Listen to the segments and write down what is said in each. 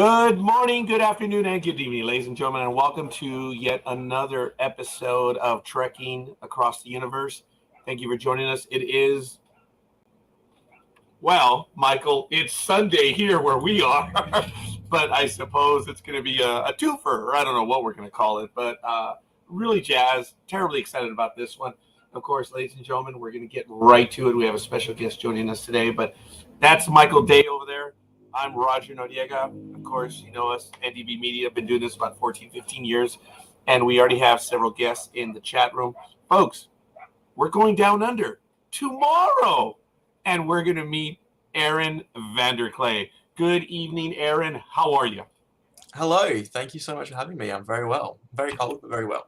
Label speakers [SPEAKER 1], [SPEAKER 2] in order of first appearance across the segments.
[SPEAKER 1] Good morning, good afternoon, and good evening, ladies and gentlemen, and welcome to yet another episode of Trekking Across the Universe. Thank you for joining us. It is, well, Michael, it's Sunday here where we are, but I suppose it's going to be a twofer, or I don't know what we're going to call it, but really jazzed, terribly excited about this one. Of course, ladies and gentlemen, we're going to get right to it. We have a special guest joining us today, but that's Michael Day over there. I'm Roger Noriega. Of course, you know us, NDB Media. Been doing this about 14, 15 years, and we already have several guests in the chat room. Folks, we're going down under tomorrow, and we're going to meet Aaron Vanderkley. Good evening, Aaron. How are you?
[SPEAKER 2] Hello. Thank you so much for having me. I'm very well. Very cold, but very well.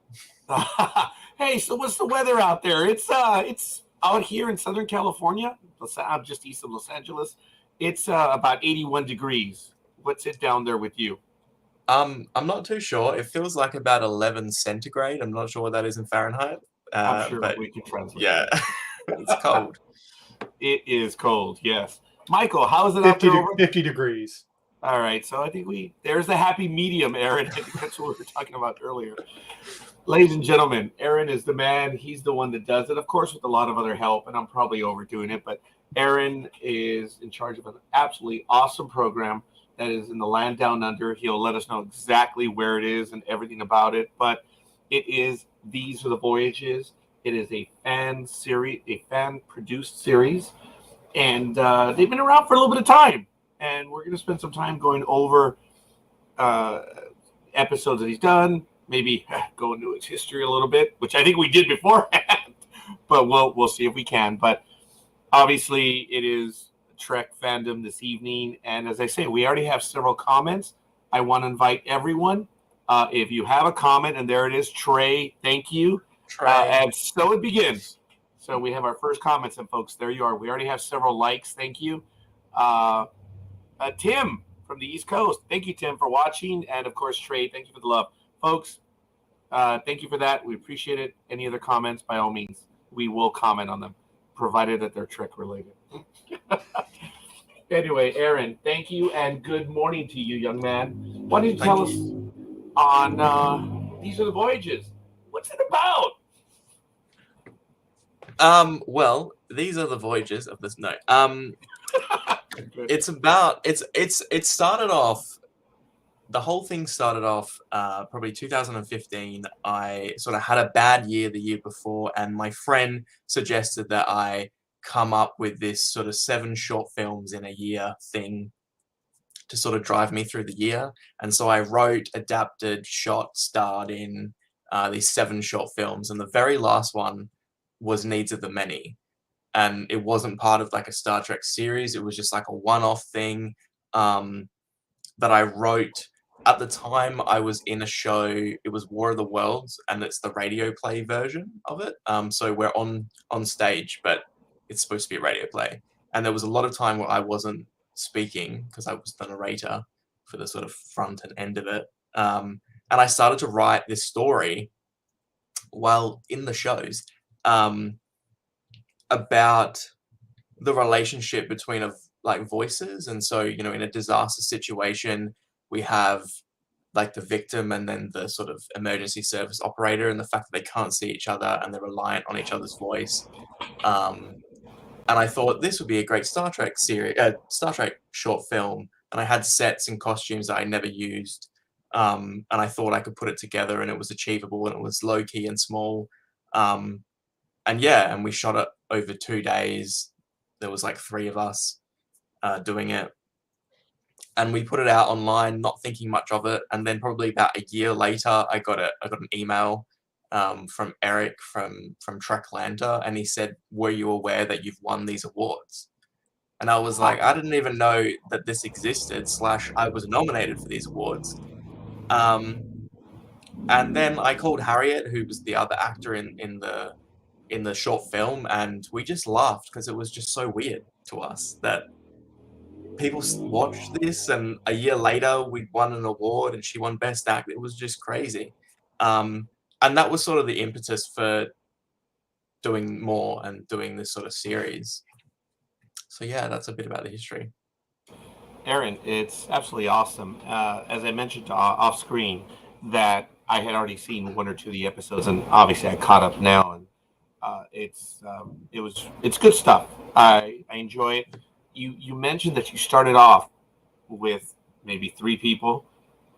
[SPEAKER 1] Hey, so what's the weather out there? It's out here in Southern California. I'm just east of Los Angeles. It's about 81 degrees. What's it down there with you?
[SPEAKER 2] I'm not too sure. It feels like about 11 centigrade. I'm not sure what that is in Fahrenheit.
[SPEAKER 1] I'm sure
[SPEAKER 2] but
[SPEAKER 1] we can translate.
[SPEAKER 2] yeah, it's cold.
[SPEAKER 1] It is cold, yes. Michael, how is it out
[SPEAKER 3] 50,
[SPEAKER 1] there?
[SPEAKER 3] 50 degrees.
[SPEAKER 1] All right, so I think there's the happy medium, Aaron. I think that's what we were talking about earlier. Ladies and gentlemen, Aaron is the man. He's the one that does it, of course, with a lot of other help, and I'm probably overdoing it, but Aaron is in charge of an absolutely awesome program that is in the land down under. He'll let us know exactly where it is and everything about it, but it is These Are the Voyages. It is a fan series, a fan-produced series, and they've been around for a little bit of time, and we're going to spend some time going over episodes that he's done, maybe go into its history a little bit, which I think we did beforehand, but we'll see if we can. But obviously, it is Trek fandom this evening, and as I say, we already have several comments. I want to invite everyone. If you have a comment, and there it is, Trey, thank you. And so it begins. So we have our first comments, and folks, there you are. We already have several likes. Thank you. Tim from the East Coast. Thank you, Tim, for watching. And, of course, Trey, thank you for the love. Folks, thank you for that. We appreciate it. Any other comments, by all means, we will comment on them, provided that they're Trek related. Anyway, Aaron, thank you, and good morning to you, young man. Why don't you tell us on These Are the Voyages? What's it about?
[SPEAKER 2] Well, these are the voyages of this. No. It's about it started off. The whole thing started off probably 2015. I sort of had a bad year the year before, and my friend suggested that I come up with this sort of 7 short films in a year thing to sort of drive me through the year. And so I wrote, adapted, shot, starred in these 7 short films, and the very last one was Needs of the Many. And it wasn't part of like a Star Trek series. It was just like a one-off thing that I wrote. At the time, I was in a show. It was War of the Worlds, and it's the radio play version of it. So we're on stage, but it's supposed to be a radio play. And there was a lot of time where I wasn't speaking because I was the narrator for the sort of front and end of it. And I started to write this story while in the shows about the relationship between like voices. And so, you know, in a disaster situation, we have like the victim and then the sort of emergency service operator, and the fact that they can't see each other and they're reliant on each other's voice. And I thought this would be a great Star Trek series, Star Trek short film. And I had sets and costumes that I never used. And I thought I could put it together, and it was achievable, and it was low key and small. And yeah, and we shot it over 2 days. There was like 3 of us doing it. And we put it out online, not thinking much of it. And then probably about a year later, I got an email from Eric from Treklanta, and he said, "Were you aware that you've won these awards?" And I was like, I didn't even know that this existed. / I was nominated for these awards. And then I called Harriet, who was the other actor in the short film, and we just laughed because it was just so weird to us that people watched this, and a year later we'd won an award and she won Best Act. It was just crazy. And that was sort of the impetus for doing more and doing this sort of series. So yeah, that's a bit about the history.
[SPEAKER 1] Aaron, it's absolutely awesome. As I mentioned off screen, that I had already seen one or two of the episodes, and obviously I caught up now, and it's good stuff. I enjoy it. You mentioned that you started off with maybe three people.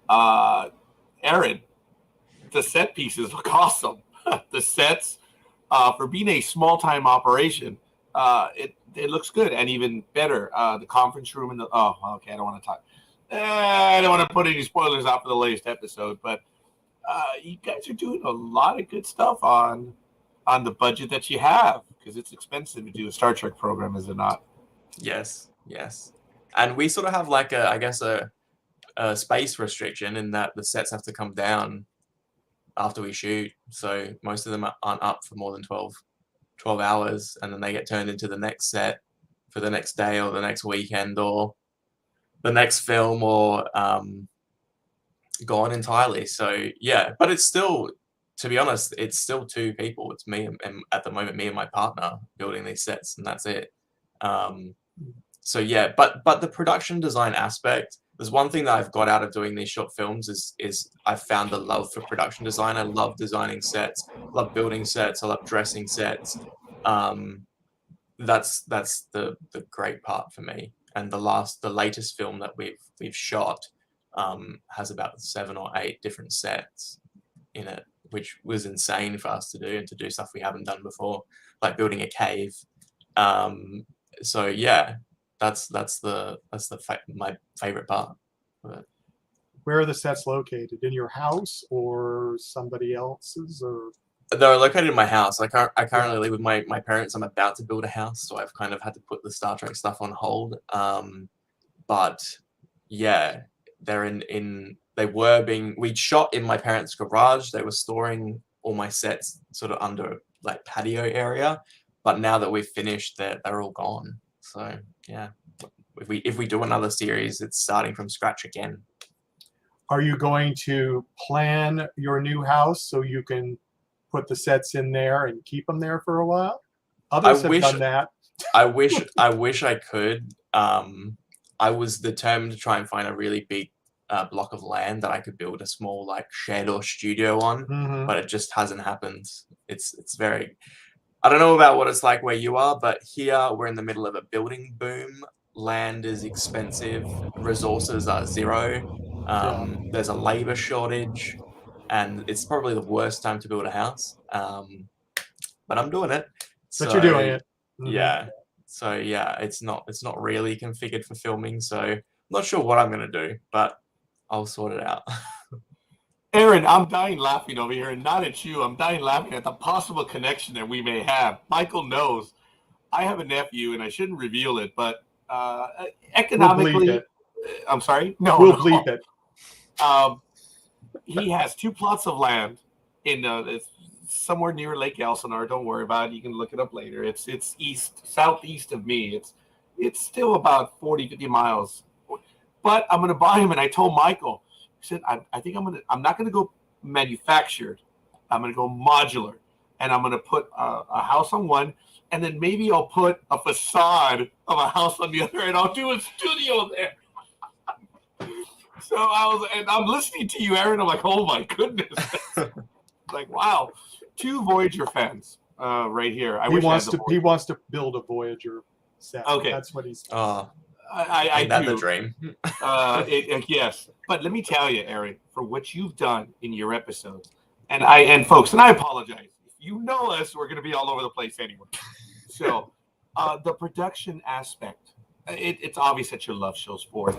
[SPEAKER 1] Uh, Aaron, the set pieces look awesome. The sets for being a small time operation, it looks good and even better. The conference room and the okay, I don't want to talk. I don't want to put any spoilers out for the latest episode, but you guys are doing a lot of good stuff on the budget that you have because it's expensive to do a Star Trek program, is it not?
[SPEAKER 2] Yes, yes. And we sort of have like I guess a space restriction in that the sets have to come down after we shoot. So most of them aren't up for more than 12 hours, and then they get turned into the next set for the next day or the next weekend or the next film, or gone entirely. So yeah, but it's still, to be honest, it's still two people. It's me and at the moment me and my partner building these sets, and that's it. So yeah, but the production design aspect, there's one thing that I've got out of doing these short films is I've found a love for production design. I love designing sets, love building sets, I love dressing sets. That's the great part for me. And the latest film that we've shot has about 7 or 8 different sets in it, which was insane for us to do, and to do stuff we haven't done before, like building a cave. So yeah, that's my favorite part of it.
[SPEAKER 3] Where are the sets located? In your house or somebody else's? Or
[SPEAKER 2] They're located in my house. I currently live with my parents. I'm about to build a house, so I've kind of had to put the Star Trek stuff on hold. But yeah, they're we shot in my parents' garage. They were storing all my sets sort of under like patio area, but now that we've finished, they're all gone. So yeah, if we do another series, it's starting from scratch again.
[SPEAKER 3] are you going to plan your new house so you can put the sets in there and keep them there for a while? Others have done that.
[SPEAKER 2] I wish I could. I was determined to try and find a really big block of land that I could build a small like shed or studio on, but it just hasn't happened. It's very, I don't know about what it's like where you are, but here we're in the middle of a building boom. Land is expensive, resources are zero. There's a labor shortage, and it's probably the worst time to build a house. But I'm doing it.
[SPEAKER 3] But you're doing it.
[SPEAKER 2] Yeah. So yeah, it's not really configured for filming. So I'm not sure what I'm gonna do, but I'll sort it out.
[SPEAKER 1] Aaron, I'm dying laughing over here, and not at you. I'm dying laughing at the possible connection that we may have. Michael knows I have a nephew, and I shouldn't reveal it, but economically,
[SPEAKER 3] We'll bleep it.
[SPEAKER 1] I'm sorry. No,
[SPEAKER 3] We'll bleep it.
[SPEAKER 1] He has 2 plots of land in it's somewhere near Lake Elsinore. Don't worry about it. You can look it up later. It's southeast of me. It's still about 40, 50 miles. But I'm going to buy him, and I told Michael, I said, I think I'm not going to go manufactured. I'm going to go modular, and I'm going to put a house on one, and then maybe I'll put a facade of a house on the other, and I'll do a studio there. So I'm listening to you, Aaron. I'm like, oh my goodness. Like, wow. 2 Voyager fans right here.
[SPEAKER 3] He wants to build a Voyager set.
[SPEAKER 1] Okay.
[SPEAKER 3] That's what he's
[SPEAKER 1] I
[SPEAKER 2] That's
[SPEAKER 1] do.
[SPEAKER 2] the dream.
[SPEAKER 1] Yes. But let me tell you, Aaron, for what you've done in your episodes, and folks, and I apologize. If you know us, we're going to be all over the place anyway. So the production aspect, it's obvious that your love shows forth.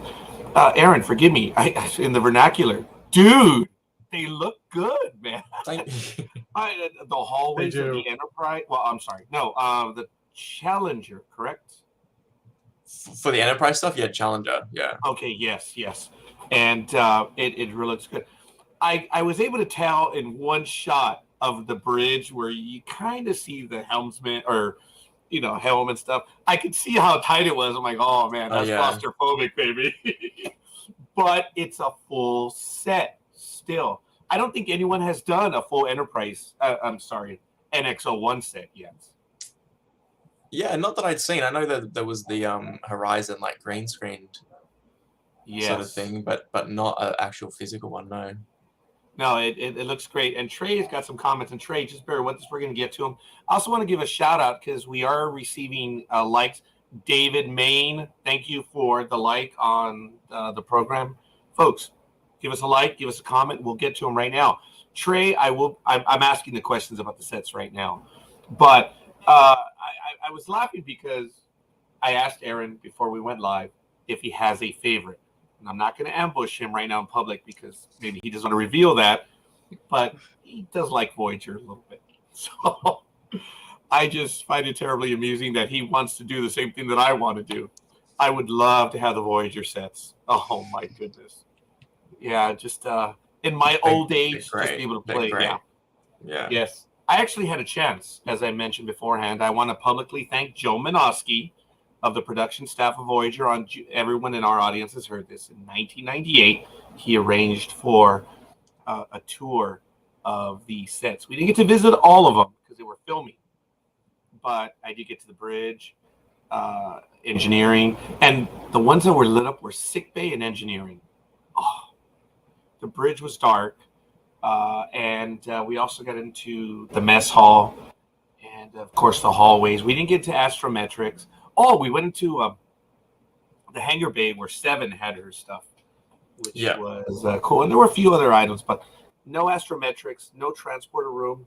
[SPEAKER 1] Aaron, forgive me, in the vernacular, dude, they look good, man. The hallways of the Enterprise. Well, I'm sorry. No, the Challenger, correct?
[SPEAKER 2] For the Enterprise stuff, yeah, Challenger, yeah.
[SPEAKER 1] Okay, yes. And it really looks good. I was able to tell in one shot of the bridge where you kind of see the helmsman or helm and stuff. I could see how tight it was. I'm like, oh man, that's claustrophobic, baby. But it's a full set still. I don't think anyone has done a full Enterprise. I'm sorry, NX-01 set yet.
[SPEAKER 2] Yeah, not that I'd seen. I know that there was the Horizon like green screened sort of
[SPEAKER 1] Yes.
[SPEAKER 2] thing, but not an actual physical one. No.
[SPEAKER 1] No, it looks great. And Trey's got some comments. And Trey, just bear with us. We're going to get to them. I also want to give a shout out because we are receiving likes. David Main, thank you for the like on the program. Folks, give us a like, give us a comment. We'll get to them right now. Trey, I'm asking the questions about the sets right now. But I was laughing because I asked Aaron before we went live if he has a favorite. And I'm not going to ambush him right now in public because maybe he doesn't want to reveal that, but he does like Voyager a little bit. So I just find it terribly amusing that he wants to do the same thing that I want to do. I would love to have the Voyager sets. Oh my goodness. Yeah, just in my old age, just be able to play. Yeah.
[SPEAKER 2] Yeah.
[SPEAKER 1] Yes. I actually had a chance, as I mentioned beforehand. I want to publicly thank Joe Minosky of the production staff of Voyager. Everyone in our audience has heard this. In 1998, he arranged for a tour of the sets. We didn't get to visit all of them because they were filming, but I did get to the bridge, engineering, and the ones that were lit up were sick bay and engineering. Oh, the bridge was dark, and we also got into the mess hall, and of course the hallways. We didn't get to astrometrics. Oh, we went into the hangar bay where Seven had her stuff, which was cool. And there were a few other items, but no astrometrics, no transporter room,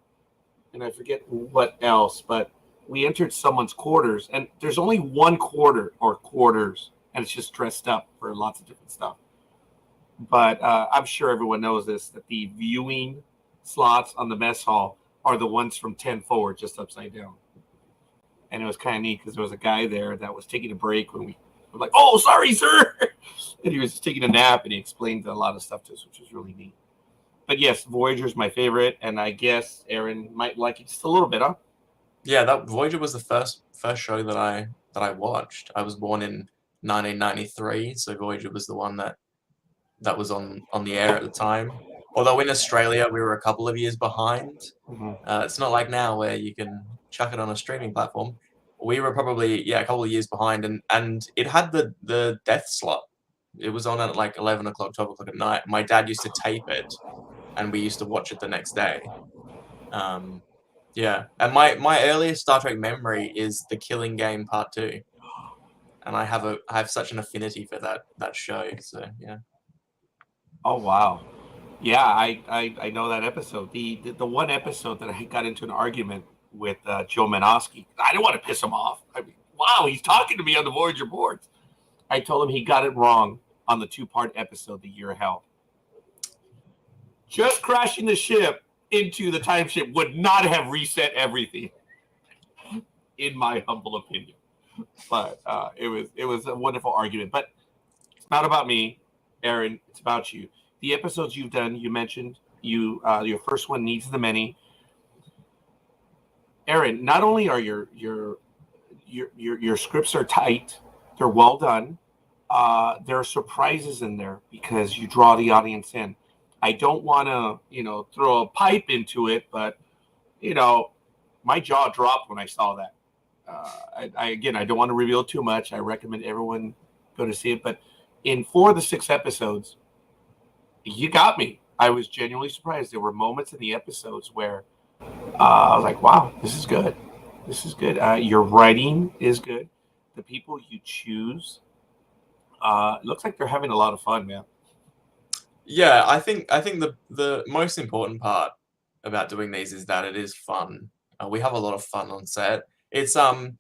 [SPEAKER 1] and I forget what else. But we entered someone's quarters, and there's only one quarter or quarters, and it's just dressed up for lots of different stuff. But I'm sure everyone knows this, that the viewing slots on the mess hall are the ones from 10 forward, just upside down. And it was kind of neat because there was a guy there that was taking a break when we were like, "Oh, sorry, sir." And he was just taking a nap, and he explained a lot of stuff to us, which was really neat. But yes, Voyager is my favorite, and I guess Aaron might like it just a little bit, huh?
[SPEAKER 2] Yeah, that Voyager was the first show that I watched. I was born in 1993, so Voyager was the one that was on the air at the time. Although in Australia we were a couple of years behind.
[SPEAKER 1] Mm-hmm.
[SPEAKER 2] It's not like now where you can chuck it on a streaming platform. We were probably a couple of years behind, and it had the death slot. It was on at like 11 o'clock, 12 o'clock at night. My dad used to tape it, and we used to watch it the next day. Yeah, and my earliest Star Trek memory is The Killing Game Part 2, and I have such an affinity for that show. So yeah.
[SPEAKER 1] Oh wow, yeah, I know that episode. The one episode that I got into an argument with Joe Minosky. I didn't want to piss him off. I mean, wow, he's talking to me on the Voyager boards. I told him he got it wrong on the 2-part episode, The Year of Hell. Just crashing the ship into the time ship would not have reset everything, in my humble opinion. But it was a wonderful argument. But it's not about me, Aaron. It's about you. The episodes you've done, you mentioned your first one, Needs of the Many. Aaron, not only are your scripts are tight, they're well done. There are surprises in there because you draw the audience in. I don't want to, throw a pipe into it, but my jaw dropped when I saw that. I don't want to reveal too much. I recommend everyone go to see it. But in 4 of the 6 episodes, you got me. I was genuinely surprised. There were moments in the episodes where I was like, wow, this is good. This is good. Your writing is good. The people you choose, it looks like they're having a lot of fun, man.
[SPEAKER 2] Yeah, I think the most important part about doing these is that it is fun. We have a lot of fun on set. It's run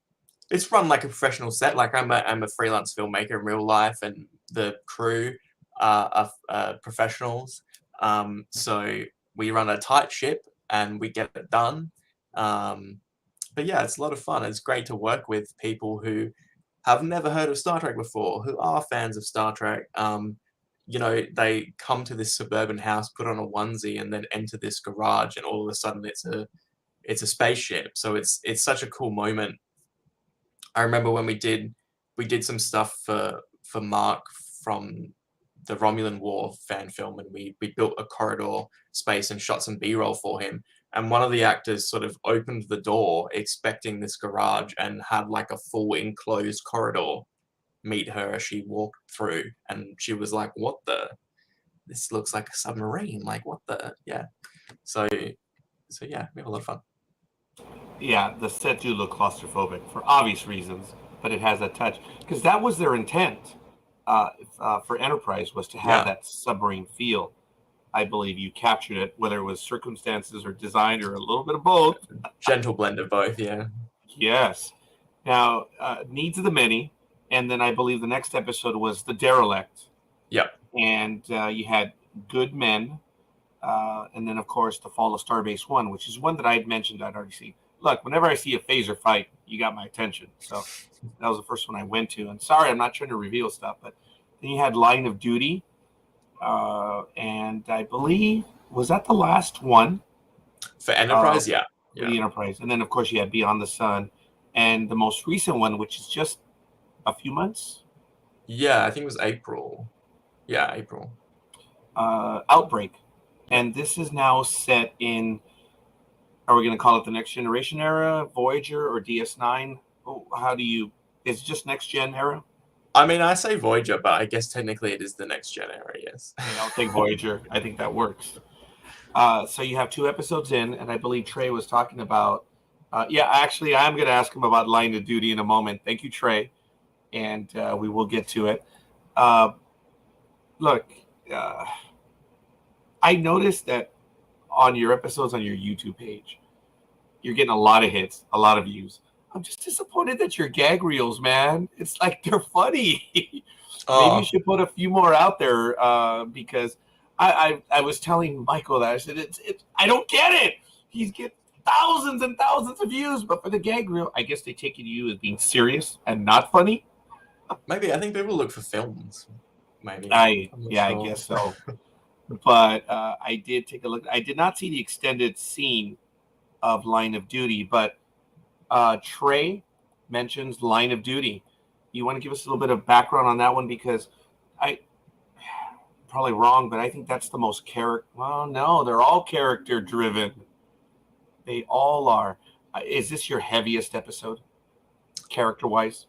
[SPEAKER 2] like a professional set. Like I'm a freelance filmmaker in real life, and the crew are professionals. So we run a tight ship and we get it done. But yeah, it's a lot of fun. It's great to work with people who have never heard of Star Trek before, who are fans of Star Trek. They come to this suburban house, put on a onesie, and then enter this garage, and all of a sudden it's a spaceship. So it's such a cool moment. I remember when we did some stuff for Mark from the Romulan War fan film, and we built a corridor space and shot some B-roll for him. And one of the actors sort of opened the door expecting this garage and had like a full enclosed corridor. meet her as she walked through, and she was like, "What the? This looks like a submarine. Like, what the? Yeah." So yeah, we have a lot of fun.
[SPEAKER 1] Yeah, the set do look claustrophobic for obvious reasons, but it has that touch because that was their intent for Enterprise, was to have
[SPEAKER 2] Yeah.
[SPEAKER 1] that submarine feel. I believe you captured it, whether it was circumstances or design or a little bit of both.
[SPEAKER 2] Gentle blend of both, yeah.
[SPEAKER 1] Yes. Now, Needs of the Many, and then I believe the next episode was The Derelict.
[SPEAKER 2] Yep.
[SPEAKER 1] And you had Good Men, and then, of course, The Fall of Starbase One, which is one that I had mentioned I'd already seen. Look, whenever I see a phaser fight, you got my attention. So that was the first one I went to. And sorry, I'm not trying to reveal stuff, but then you had Line of Duty, and I believe, was that the last one?
[SPEAKER 2] For Enterprise, yeah.
[SPEAKER 1] For the Enterprise. And then, of course, you had Beyond the Sun. And the most recent one, which is just a few months.
[SPEAKER 2] Yeah, I think it was April. Yeah, April.
[SPEAKER 1] Outbreak. And this is now set in, are we going to call it the Next Generation era, Voyager, or DS9? How do you, is it just Next Gen era?
[SPEAKER 2] I mean, I say Voyager, but I guess technically it is the Next Gen era, yes.
[SPEAKER 1] I'll take Voyager. I think that works. So you have 2 episodes in, and I believe Trey was talking about, actually, I'm going to ask him about Line of Duty in a moment. Thank you, Trey. And we will get to it. Look, I noticed that on your episodes on your YouTube page, you're getting a lot of hits, a lot of views. I'm just disappointed that your gag reels, man. It's like they're funny. Maybe you should put a few more out there because I was telling Michael that I said I don't get it. He's getting thousands and thousands of views, but for the gag reel, I guess they take you as being serious and not funny.
[SPEAKER 2] Maybe I think people look for films. Maybe
[SPEAKER 1] I guess so. But I did take a look. I did not see the extended scene of Line of Duty, but Trey mentions Line of Duty. You want to give us a little bit of background on that one? Because probably wrong, but I think that's the most well, no, they're all character driven. They all are. Is this your heaviest episode, character wise?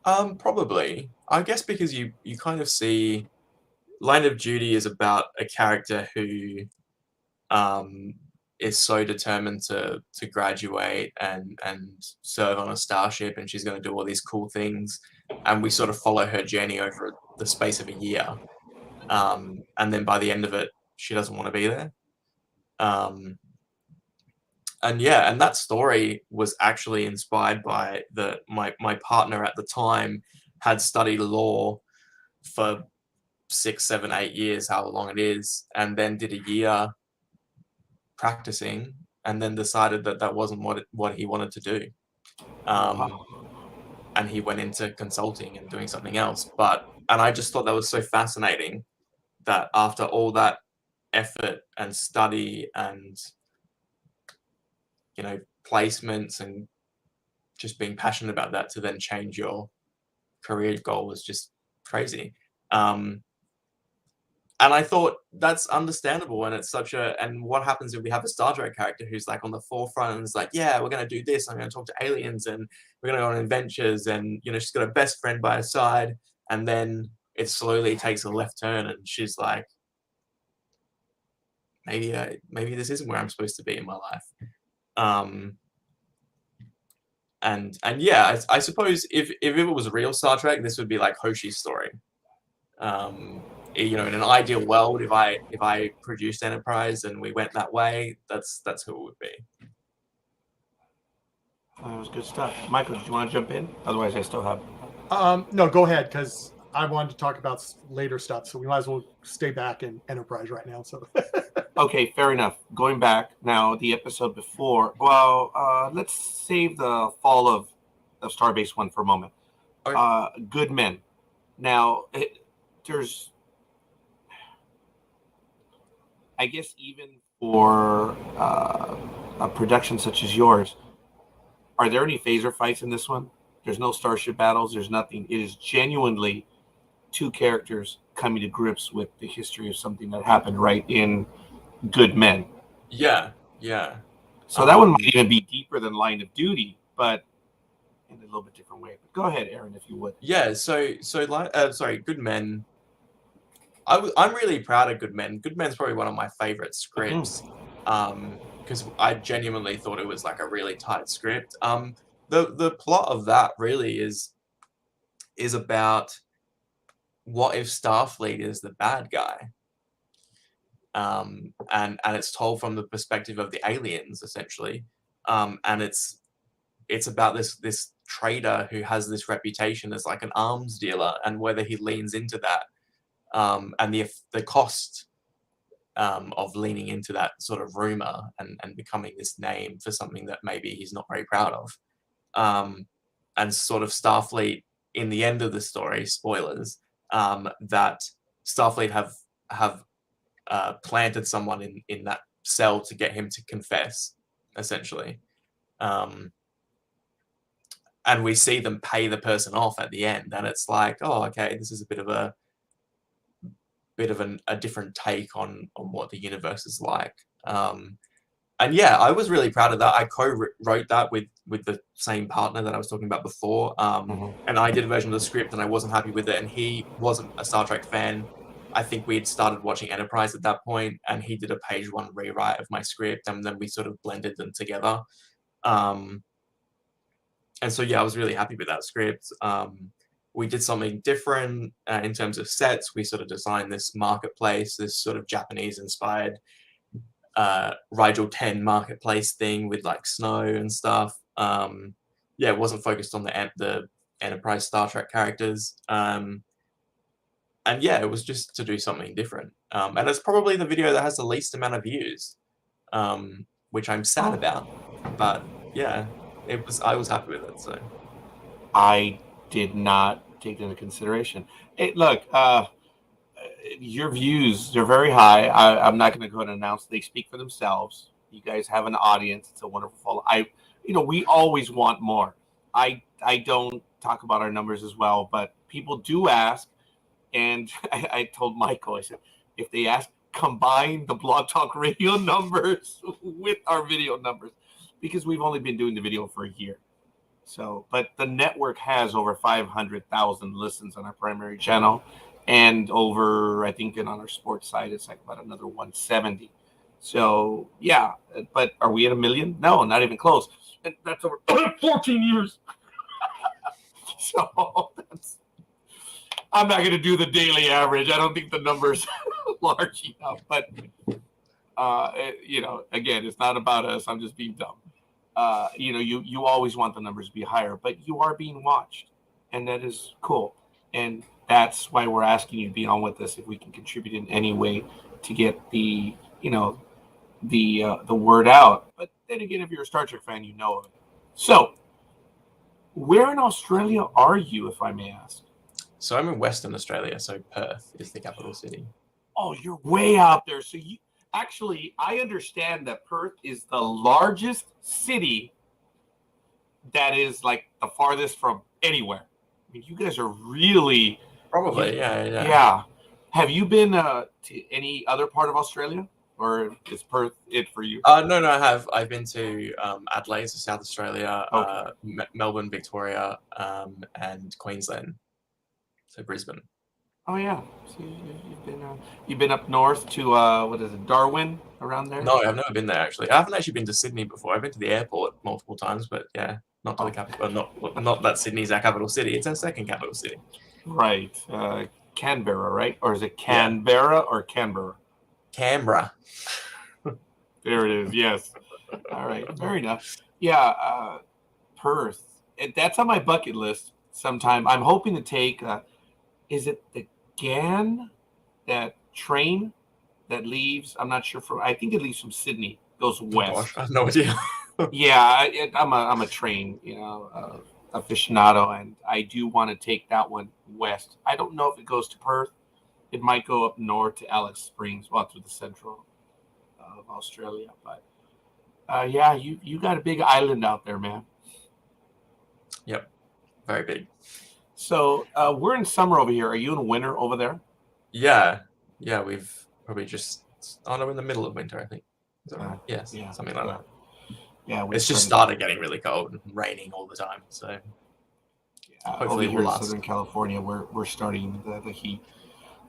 [SPEAKER 2] Probably. I guess because you kind of see Line of Duty is about a character who is so determined to graduate and serve on a starship, and she's going to do all these cool things, and we sort of follow her journey over the space of a year, and then by the end of it she doesn't want to be there, and that story was actually inspired by my partner at the time had studied law for 6, 7, 8 years, however long it is, and then did a year practicing, and then decided that wasn't what he wanted to do, and he went into consulting and doing something else. And I just thought that was so fascinating that after all that effort and study and placements and just being passionate about that, to then change your career goal was just crazy. And I thought that's understandable, and it's and what happens if we have a Star Trek character who's like on the forefront and is like, yeah, we're going to do this, I'm going to talk to aliens, and we're going to go on adventures, and she's got a best friend by her side, and then it slowly takes a left turn, and she's like, maybe this isn't where I'm supposed to be in my life. And yeah, I suppose if it was a real Star Trek, this would be like Hoshi's story. In an ideal world, if I produced Enterprise and we went that way, that's who it would be.
[SPEAKER 1] That was good stuff. Michael, did you want to jump in? Otherwise, I still have.
[SPEAKER 3] No, go ahead, because I wanted to talk about later stuff, so we might as well stay back in Enterprise right now. So.
[SPEAKER 1] Okay, fair enough. Going back now, the episode before. Well, let's save the fall of Starbase One for a moment.
[SPEAKER 2] Okay.
[SPEAKER 1] Good Men. Now, there's, I guess, even for a production such as yours, are there any phaser fights in this one? There's no starship battles. There's nothing. It is genuinely 2 characters coming to grips with the history of something that happened right in Good Men.
[SPEAKER 2] Yeah.
[SPEAKER 1] So that one might even be deeper than Line of Duty, but in a little bit different way. But go ahead, Aaron, if you would.
[SPEAKER 2] Yeah. Sorry, Good Men. I'm really proud of Good Men. Good Men's probably one of my favorite scripts, because I genuinely thought it was like a really tight script. The plot of that really is about what if Starfleet is the bad guy, and it's told from the perspective of the aliens essentially, and it's about this trader who has this reputation as like an arms dealer, and whether he leans into that. And the cost of leaning into that sort of rumor and becoming this name for something that maybe he's not very proud of. And sort of Starfleet, in the end of the story, spoilers, that Starfleet have planted someone in that cell to get him to confess, essentially. And we see them pay the person off at the end, and it's like, oh, okay, this is a bit of a different take on what the universe is like. And yeah, I was really proud of that. I co-wrote that with the same partner that I was talking about before. And I did a version of the script, and I wasn't happy with it, and he wasn't a Star Trek fan. I think we had started watching Enterprise at that point, and he did a page 1 rewrite of my script, and then we sort of blended them together. And so yeah, I was really happy with that script. We did something different in terms of sets. We sort of designed this marketplace, this sort of Japanese-inspired Rigel 10 marketplace thing with like snow and stuff. Yeah, it wasn't focused on the Enterprise Star Trek characters. And yeah, it was just to do something different. And it's probably the video that has the least amount of views, which I'm sad about. But yeah, I was happy with it. So
[SPEAKER 1] I did not take into consideration. Hey, look, your views, they're very high. I'm not going to go ahead and announce. They speak for themselves. You guys have an audience. It's a wonderful follow. We always want more. I don't talk about our numbers as well, but people do ask. And I told Michael, I said, if they ask, combine the Blog Talk Radio numbers with our video numbers, because we've only been doing the video for a year. So, but the network has over 500,000 listens on our primary channel, and over, I think, on our sports side, it's like about another 170. So, yeah, but are we at 1 million? No, not even close. And that's over 14 years. So, I'm not going to do the daily average. I don't think the number's large enough. But, again, it's not about us. I'm just being dumb. You always want the numbers to be higher, but you are being watched, and that is cool. And that's why we're asking you to be on with us, if we can contribute in any way to get the word out. But then again, if you're a Star Trek fan, you know of it. So, where in Australia are you, if I may ask?
[SPEAKER 2] So I'm in Western Australia, so Perth is the capital city.
[SPEAKER 1] Oh, you're way out there. So actually, I understand that Perth is the largest city that is like the farthest from anywhere. I mean, you guys are really...
[SPEAKER 2] Probably, yeah.
[SPEAKER 1] Yeah. Have you been to any other part of Australia? Or is Perth it for you?
[SPEAKER 2] No, I have. I've been to Adelaide, so South Australia,
[SPEAKER 1] Okay.
[SPEAKER 2] Melbourne, Victoria, and Queensland, so Brisbane.
[SPEAKER 1] Oh yeah, so you've been up north to what is it, Darwin, around there?
[SPEAKER 2] No, I've never been there actually. I haven't actually been to Sydney before. I've been to the airport multiple times, but yeah, not to the capital. Not that Sydney's our capital city. It's our second capital city.
[SPEAKER 1] Right, Canberra, right? Or is it Canberra or Canberra?
[SPEAKER 2] Canberra.
[SPEAKER 1] There it is. Yes. All right. Fair enough. Yeah, Perth. That's on my bucket list. Sometime I'm hoping to take. Is it the GAN, that train that leaves? I'm not sure I think it leaves from Sydney, goes west.
[SPEAKER 2] Oh gosh, I have no idea.
[SPEAKER 1] Yeah, I'm a train, aficionado, and I do want to take that one west. I don't know if it goes to Perth. It might go up north to Alice Springs, through the central of Australia. But yeah, you got a big island out there, man.
[SPEAKER 2] Yep, very big.
[SPEAKER 1] So we're in summer over here. Are you in winter over there?
[SPEAKER 2] Yeah, we've probably just... Oh no, we're in the middle of winter, I think. Yes, something like that.
[SPEAKER 1] Yeah,
[SPEAKER 2] it's just started getting really cold and raining all the time. So
[SPEAKER 1] over
[SPEAKER 2] Hopefully it
[SPEAKER 1] here
[SPEAKER 2] will
[SPEAKER 1] in
[SPEAKER 2] last.
[SPEAKER 1] Southern California, we're starting the heat.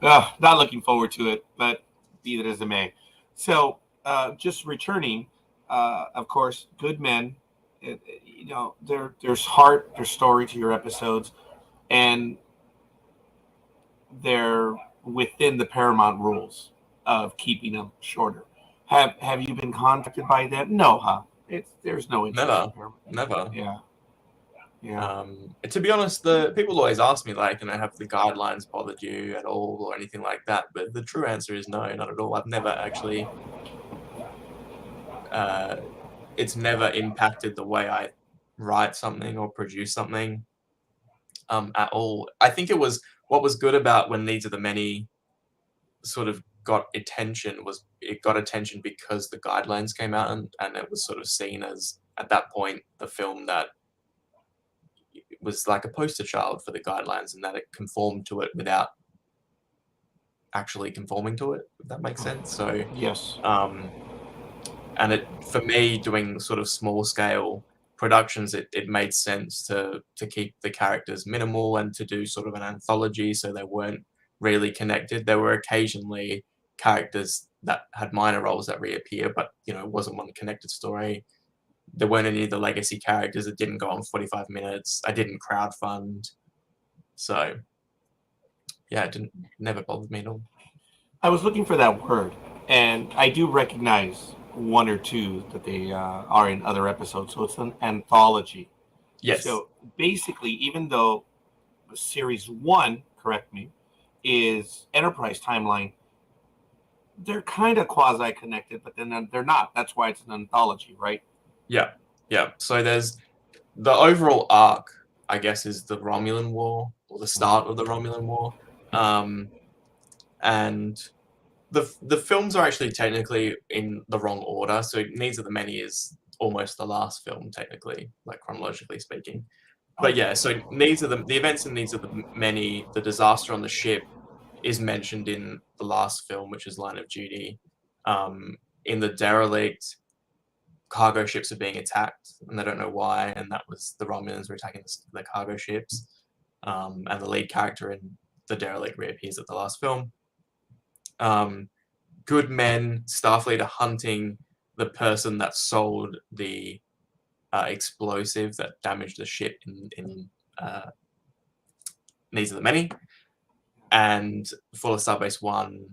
[SPEAKER 1] Not looking forward to it, but be that as it may. So, just returning, of course, Good Men. There's heart, there's story to your episodes, and they're within the Paramount rules of keeping them shorter. Have you been contacted by them? No, huh? There's no interest
[SPEAKER 2] Never,
[SPEAKER 1] in Paramount.
[SPEAKER 2] never.
[SPEAKER 1] Yeah, yeah.
[SPEAKER 2] To be honest, the people always ask me, like, have the guidelines bothered you at all or anything like that? But the true answer is no, not at all. I've never actually. It's never impacted the way I write something or produce something at all. I think it was what was good about when Needs of the Many sort of got attention was it got attention because the guidelines came out and it was sort of seen as at that point the film that was like a poster child for the guidelines and that it conformed to it without actually conforming to it, if that makes sense. So
[SPEAKER 1] Yes.
[SPEAKER 2] and it for me doing sort of small scale productions, it made sense to keep the characters minimal and to do sort of an anthology so they weren't really connected. There were occasionally characters that had minor roles that reappear, but it wasn't one connected story. There weren't any of the legacy characters that didn't go on 45 minutes. I didn't crowdfund. So yeah, it never bothered me at all.
[SPEAKER 1] I was looking for that word, and I do recognize one or two that they are in other episodes. So it's an anthology.
[SPEAKER 2] Yes.
[SPEAKER 1] So basically, even though series 1, correct me, is Enterprise timeline, they're kind of quasi connected, but then they're not. That's why it's an anthology, right?
[SPEAKER 2] Yeah. So there's the overall arc, I guess, is the Romulan War or the start of the Romulan War, and the films are actually technically in the wrong order. So Needs of the Many is almost the last film technically, like chronologically speaking. But yeah, so the events in Needs of the Many, the disaster on the ship is mentioned in the last film, which is Line of Duty. In the derelict, cargo ships are being attacked, and they don't know why, and that was the Romulans were attacking the cargo ships. And the lead character in the derelict reappears at the last film. Good Men, Starfleet are hunting the person that sold the explosive that damaged the ship in Needs of the Many. And Full of Starbase 1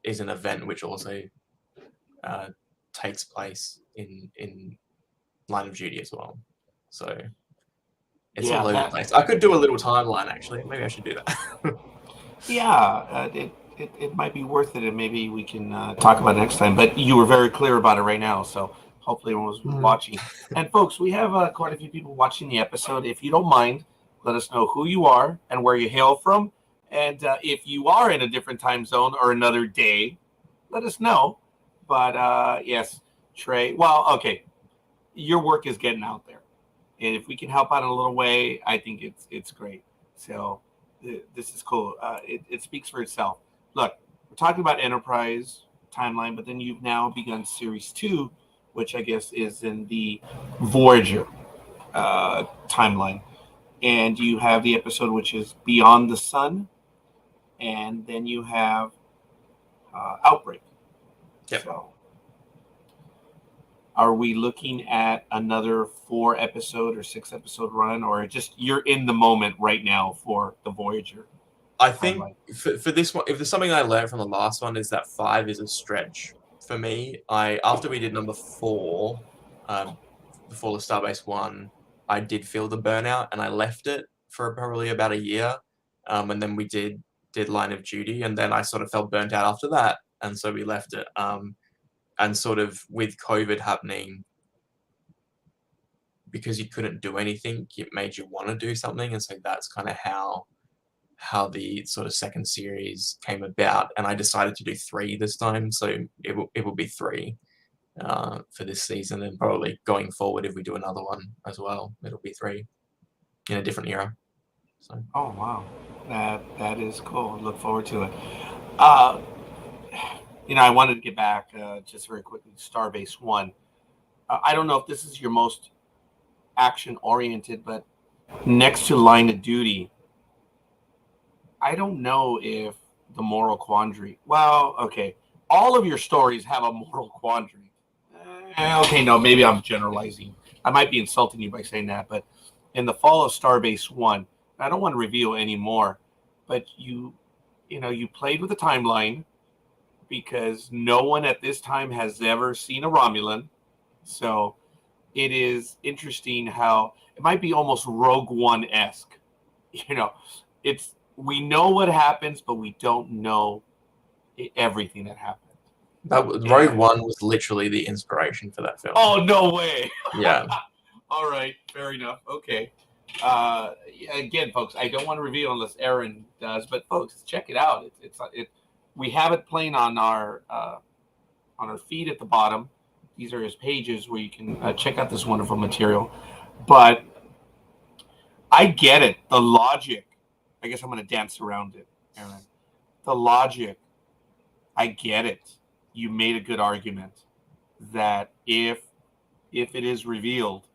[SPEAKER 2] is an event which also takes place in Line of Duty as well. So it's all over the place. I could do a little timeline, actually. Maybe I should do that.
[SPEAKER 1] Yeah, it might be worth it, and maybe we can talk about it next time. But you were very clear about it right now, so hopefully everyone was watching. And folks, we have quite a few people watching the episode. If you don't mind, let us know who you are and where you hail from. And if you are in a different time zone or another day, let us know. But yes, Trey. Well, okay, your work is getting out there, and if we can help out in a little way, I think it's great. So this is cool. It speaks for itself. Look, we're talking about Enterprise timeline, but then you've now begun Series 2, which I guess is in the Voyager timeline. And you have the episode which is Beyond the Sun, and then you have Outbreak.
[SPEAKER 2] Yep.
[SPEAKER 1] So, are we looking at another 4-episode or 6-episode run, or just you're in the moment right now for the Voyager?
[SPEAKER 2] I think for this one, if there's something I learned from the last one, is that 5 is a stretch for me. After we did number 4, the Fall of Starbase 1, I did feel the burnout, and I left it for probably about a year, and then we did Line of Duty, and then I sort of felt burnt out after that, and so we left it. And sort of with COVID happening, because you couldn't do anything, it made you want to do something, and so that's kind of how the sort of second series came about. And I decided to do 3 this time, so it will be 3 for this season, and probably going forward if we do another one as well, it'll be 3 in a different era. So.
[SPEAKER 1] Oh wow, that is cool. Look forward to it. I wanted to get back just very quickly to Starbase 1. I don't know if this is your most action oriented, but Next to Line of Duty, I don't know if the moral quandary. Well, okay, all of your stories have a moral quandary. Okay, no, maybe I'm generalizing. I might be insulting you by saying that, but in the fall of Starbase One, I don't want to reveal any more, but you played with the timeline because no one at this time has ever seen a Romulan. So it is interesting how it might be almost Rogue One-esque. It's we know what happens, but we don't know everything that happened.
[SPEAKER 2] Rogue One was literally the inspiration for that film.
[SPEAKER 1] Oh, no way.
[SPEAKER 2] Yeah.
[SPEAKER 1] All right, fair enough. Okay. Again, folks, I don't want to reveal unless Aaron does, but folks, check it out. We have it playing on our feed at the bottom. These are his pages where you can check out this wonderful material. But I get it. The logic. I guess I'm going to dance around it, Aaron. The logic. I get it. You made a good argument that if it is revealed,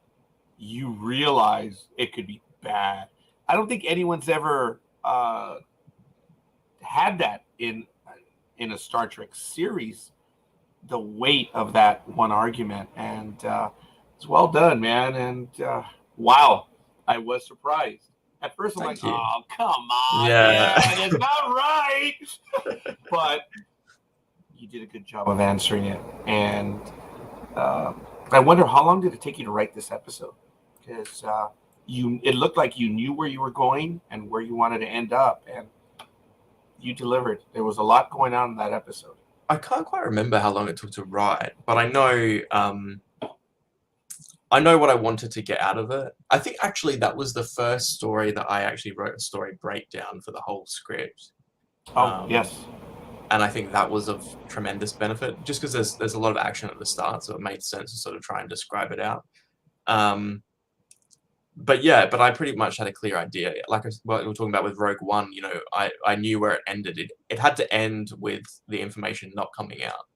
[SPEAKER 1] you realize it could be bad. I don't think anyone's ever had that in a Star Trek series. The weight of that one argument, and it's well done, man. And wow, I was surprised. At first, I'm
[SPEAKER 2] Thank
[SPEAKER 1] like,
[SPEAKER 2] you.
[SPEAKER 1] "Oh, come on,
[SPEAKER 2] Yeah.
[SPEAKER 1] man, it's not right." But you did a good job of answering it, and I wonder how long did it take you to write this episode? Because it looked like you knew where you were going and where you wanted to end up, and you delivered. There was a lot going on in that episode.
[SPEAKER 2] I can't quite remember how long it took to write, but I know what I wanted to get out of it. I think actually that was the first story that I actually wrote a story breakdown for the whole script.
[SPEAKER 1] Oh, yes.
[SPEAKER 2] And I think that was of tremendous benefit, just because there's a lot of action at the start, so it made sense to sort of try and describe it out. But I pretty much had a clear idea. Like what we were talking about with Rogue One, I knew where it ended. It had to end with the information not coming out.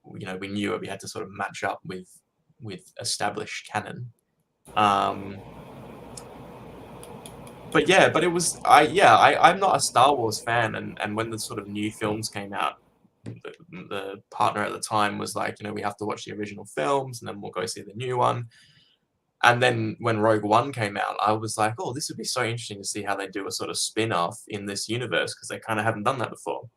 [SPEAKER 2] We knew we had to sort of match up with established canon. But it was I'm not a Star Wars fan, and when the sort of new films came out, the partner at the time was like, we have to watch the original films and then we'll go see the new one. And then when Rogue One came out, I was like, oh, this would be so interesting to see how they do a sort of spin-off in this universe, because they kind of haven't done that before.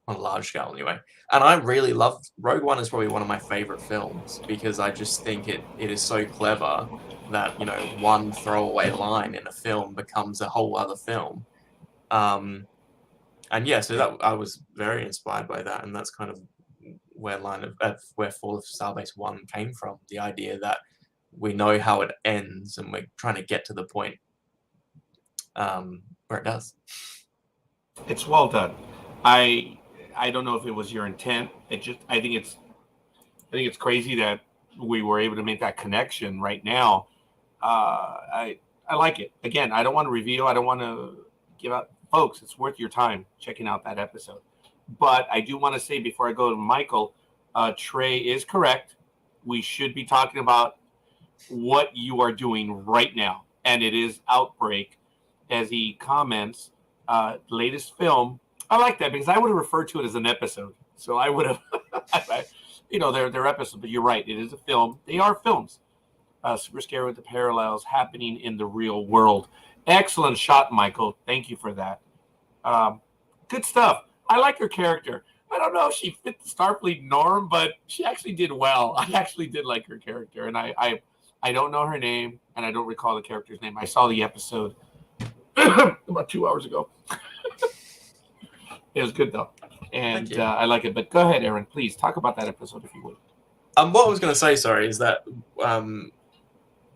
[SPEAKER 2] On a large scale, anyway. And I really loved Rogue One. Is probably one of my favorite films, because I just think it is so clever that, one throwaway line in a film becomes a whole other film. So that I was very inspired by that, and that's kind of where Fall of Starbase One came from. The idea that we know how it ends, and we're trying to get to the point where it does.
[SPEAKER 1] It's well done. I don't know if it was your intent. I think it's crazy that we were able to make that connection right now. I like it. Again, I don't want to reveal. I don't want to give out, folks. It's worth your time checking out that episode. But I do want to say before I go to Michael, Trey is correct. We should be talking about what you are doing right now, and it is Outbreak, as he comments, latest film. I like that because I would have referred to it as an episode. So I would have, they're episodes, but you're right. It is a film. They are films. Super scary with the parallels happening in the real world. Excellent shot, Michael. Thank you for that. Good stuff. I like her character. I don't know if she fit the Starfleet norm, but she actually did well. I actually did like her character, and I don't know her name, and I don't recall the character's name. I saw the episode about 2 hours ago. It was good, though, and I like it. But go ahead, Aaron. Please talk about that episode, if you would.
[SPEAKER 2] What I was going to say, sorry, is that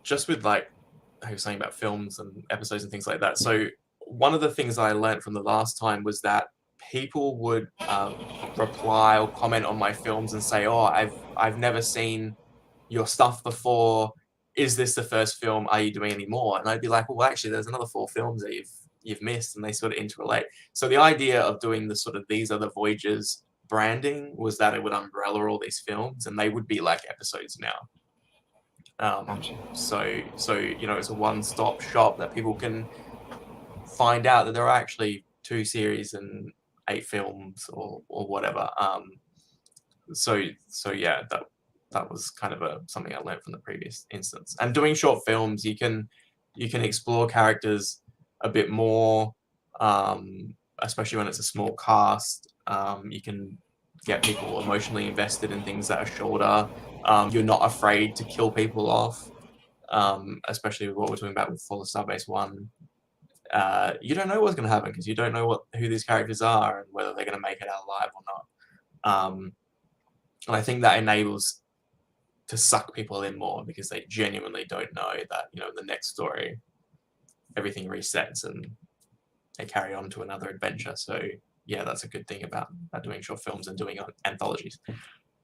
[SPEAKER 2] just with like how you were saying about films and episodes and things like that. So one of the things I learned from the last time was that people would reply or comment on my films and say, "Oh, I've never seen your stuff before. Is this the first film? Are you doing any more?" And I'd be like, "Well, actually, there's another 4 films that you've missed," and they sort of interrelate. So the idea of doing the sort of These Are the Voyages branding was that it would umbrella all these films, and they would be like episodes now.
[SPEAKER 1] Gotcha.
[SPEAKER 2] So you know, it's a one-stop shop that people can find out that there are actually 2 series and 8 films or whatever. So yeah, that was kind of something I learned from the previous instance. And doing short films, you can explore characters a bit more, especially when it's a small cast. You can get people emotionally invested in things that are shorter. You're not afraid to kill people off, especially with what we're talking about with For the Starbase 1. You don't know what's going to happen because you don't know who these characters are and whether they're going to make it out alive or not. And I think that enables to suck people in more because they genuinely don't know that, you know, the next story, everything resets and they carry on to another adventure. So yeah, that's a good thing about doing short films and doing anthologies.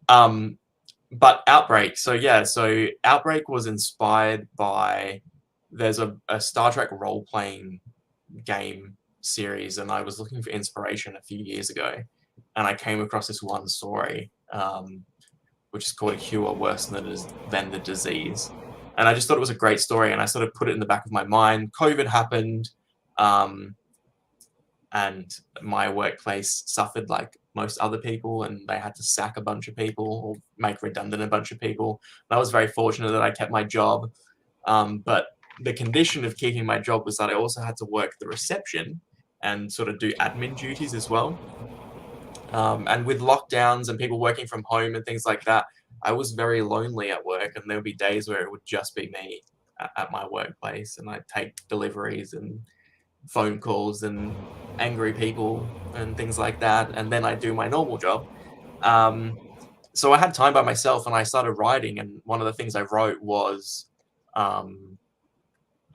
[SPEAKER 2] But Outbreak. So yeah, so Outbreak was inspired by, there's a Star Trek role-playing game series, and I was looking for inspiration a few years ago, and I came across this one story, which is called A Cure Worse Than the Disease. And I just thought it was a great story, and I sort of put it in the back of my mind. COVID happened, and my workplace suffered like most other people, and they had to sack a bunch of people or make redundant a bunch of people. And I was very fortunate that I kept my job, but the condition of keeping my job was that I also had to work the reception and sort of do admin duties as well. And with lockdowns and people working from home and things like that, I was very lonely at work, and there would be days where it would just be me at my workplace, and I'd take deliveries and phone calls and angry people and things like that, and then I'd do my normal job. So I had time by myself, and I started writing, and one of the things I wrote was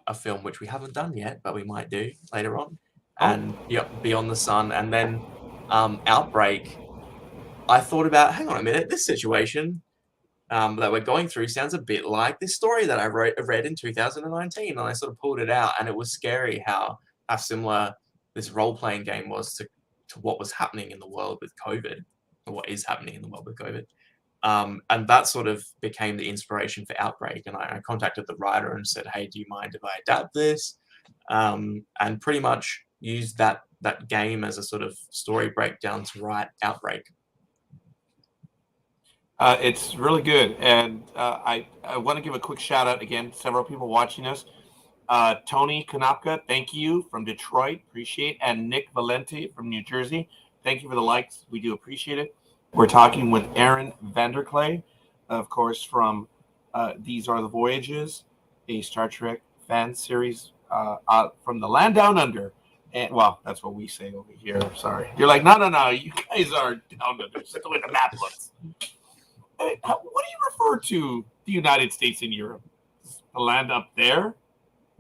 [SPEAKER 2] a film which we haven't done yet, but we might do later on, and Beyond the Sun. And then Outbreak, I thought about, hang on a minute, this situation that we're going through sounds a bit like this story that I read in 2019, and I sort of pulled it out, and it was scary how similar this role-playing game was to what was happening in the world with COVID, or what is happening in the world with COVID. And that sort of became the inspiration for Outbreak, and I contacted the writer and said, hey, do you mind if I adapt this? And pretty much used that game as a sort of story breakdown to write Outbreak.
[SPEAKER 1] It's really good, and I want to give a quick shout out again. Several people watching us. Tony Konopka, thank you, from Detroit, appreciate, and Nick Valente from New Jersey, thank you for the likes. We do appreciate it. We're talking with Aaron Vanderkley, of course, from These Are the Voyages, a Star Trek fan series from the land down under. And well, that's what we say over here. Sorry, you're like, no, you guys are down under. That's the way the map looks. What do you refer to the United States and Europe? The land up there?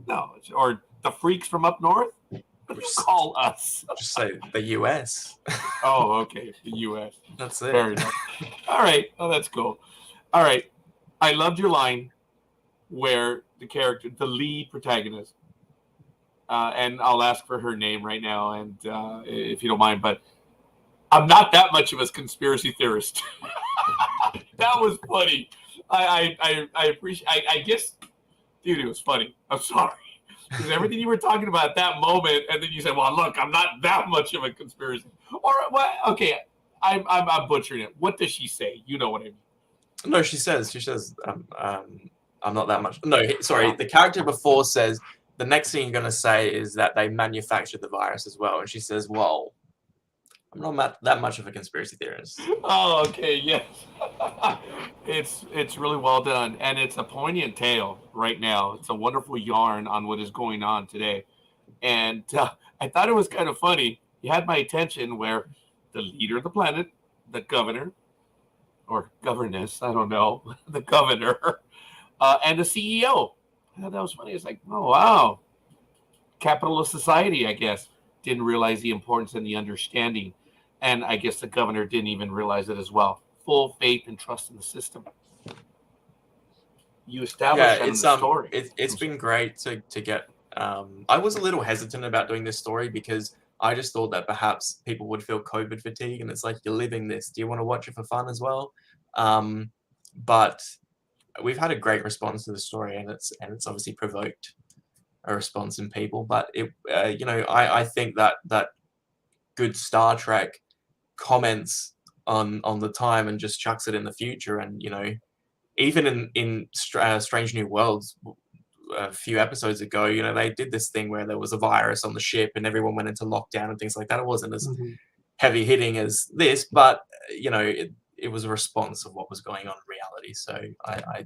[SPEAKER 1] No, or the freaks from up north? What do you call us?
[SPEAKER 2] Just say the U.S.
[SPEAKER 1] Oh, okay, the U.S.
[SPEAKER 2] That's it.
[SPEAKER 1] Fair enough. All right. Oh, that's cool. All right. I loved your line where the character, the lead protagonist, and I'll ask for her name right now, and if you don't mind, but I'm not that much of a conspiracy theorist. That was funny. I appreciate. I guess, dude, it was funny. I'm sorry, because everything you were talking about at that moment, and then you said, "Well, look, I'm not that much of a conspiracy." Or what? Okay, I'm butchering it. What does she say? You know what I mean?
[SPEAKER 2] No, she says, I'm not that much. No, sorry. The character before says, the next thing you're going to say is that they manufactured the virus as well. And she says, well, I'm not that much of a conspiracy theorist.
[SPEAKER 1] Oh, okay, yes. It's really well done, and it's a poignant tale right now. It's a wonderful yarn on what is going on today, and I thought it was kind of funny. You had my attention where the leader of the planet, the governor, or governess, I don't know, the governor, and the CEO. I thought that was funny. It's like, oh, wow. Capitalist society, I guess, didn't realize the importance and the understanding. And I guess the governor didn't even realize it as well. Full faith and trust in the system. You established that in the story.
[SPEAKER 2] It's been great to get. I was a little hesitant about doing this story because I just thought that perhaps people would feel COVID fatigue, and it's like, you're living this. Do you want to watch it for fun as well? But we've had a great response to the story, and it's obviously provoked a response in people. But I think that good Star Trek comments on the time and just chucks it in the future, and even in Strange New Worlds a few episodes ago, they did this thing where there was a virus on the ship and everyone went into lockdown and things like that. It wasn't as heavy hitting as this, but it was a response of what was going on in reality. So I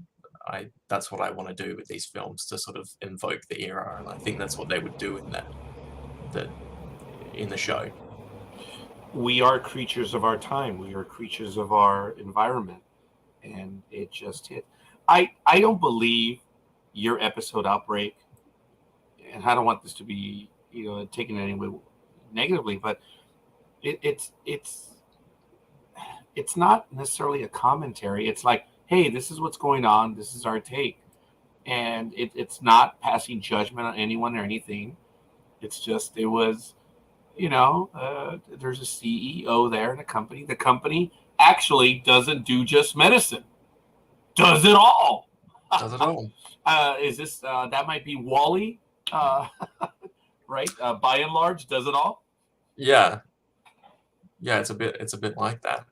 [SPEAKER 2] that's what I want to do with these films, to sort of invoke the era, and I think that's what they would do in the show.
[SPEAKER 1] We are creatures of our time. We are creatures of our environment, and it just hit. I don't believe your episode Outbreak, and I don't want this to be taken anyway negatively, but it's not necessarily a commentary. It's like, hey, this is what's going on. This is our take, and it's not passing judgment on anyone or anything. It's just, it was, there's a CEO there in a company. The company actually doesn't do just medicine, does it all.
[SPEAKER 2] Does it all.
[SPEAKER 1] Is this that might be Wall-E, right? By and large, does it all.
[SPEAKER 2] Yeah, it's a bit like that.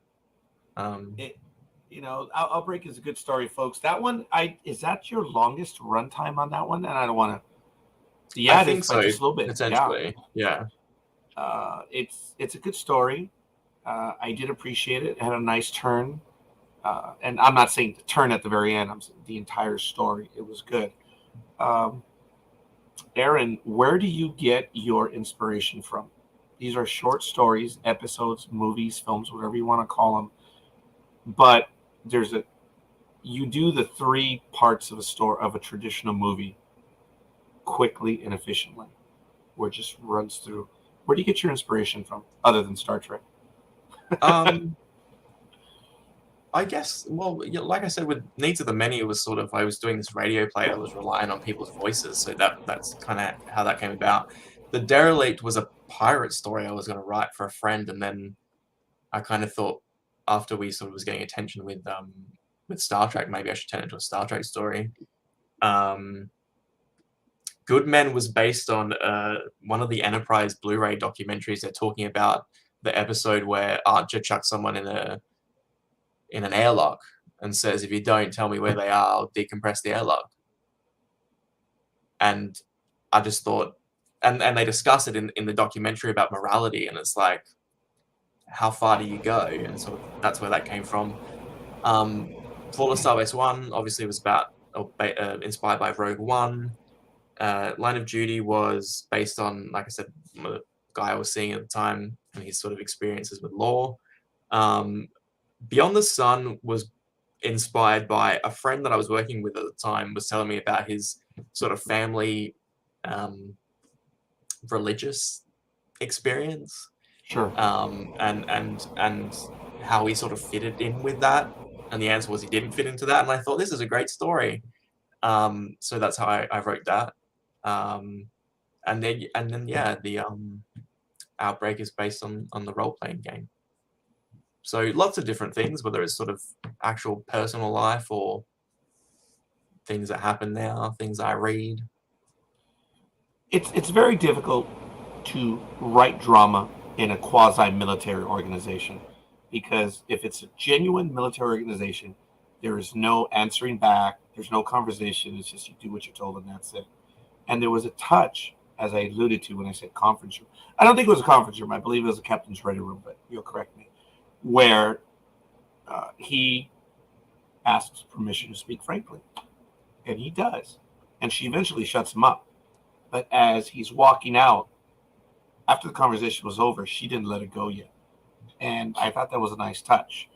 [SPEAKER 1] Outbreak is a good story, folks. That one, is that your longest runtime on that one? And I don't want to. Yeah,
[SPEAKER 2] I think so.
[SPEAKER 1] Just a little bit.
[SPEAKER 2] Potentially, yeah.
[SPEAKER 1] It's a good story. I did appreciate it. It had a nice turn. And I'm not saying the turn at the very end. I'm saying the entire story. It was good. Aaron, where do you get your inspiration from? These are short stories, episodes, movies, films, whatever you want to call them. But you do the 3 parts of a traditional movie quickly and efficiently, where it just runs through. Where do you get your inspiration from, other than Star Trek?
[SPEAKER 2] I guess, well, like I said, with Needs of the Many, it was sort of, I was doing this radio play. I was relying on people's voices, so that's kind of how that came about. The Derelict was a pirate story I was going to write for a friend, and then I kind of thought, after we sort of was getting attention with Star Trek, maybe I should turn it into a Star Trek story. Good Men was based on one of the Enterprise Blu-ray documentaries. They're talking about the episode where Archer chucks someone in an airlock and says, if you don't tell me where they are, I'll decompress the airlock. And I just thought, and they discuss it in the documentary about morality, and it's like, how far do you go? And sort of that's where that came from. Flawless Starbase 1 obviously was inspired by Rogue One. Line of Duty was based on, like I said, the guy I was seeing at the time and his sort of experiences with law. Beyond the Sun was inspired by a friend that I was working with at the time, was telling me about his sort of family religious experience.
[SPEAKER 1] Sure.
[SPEAKER 2] And how he sort of fitted in with that. And the answer was he didn't fit into that. And I thought, this is a great story. So that's how I wrote that. And then the Outbreak is based on the role-playing game. So lots of different things, whether it's sort of actual personal life or things that happen now, things I read.
[SPEAKER 1] It's very difficult to write drama in a quasi-military organization, because if it's a genuine military organization, there is no answering back, there's no conversation, it's just you do what you're told and that's it. And there was a touch, as I alluded to when I said conference room. I don't think it was a conference room. I believe it was a captain's ready room, but you'll correct me. Where he asks permission to speak frankly. And he does. And she eventually shuts him up. But as he's walking out, after the conversation was over, she didn't let it go yet. And I thought that was a nice touch,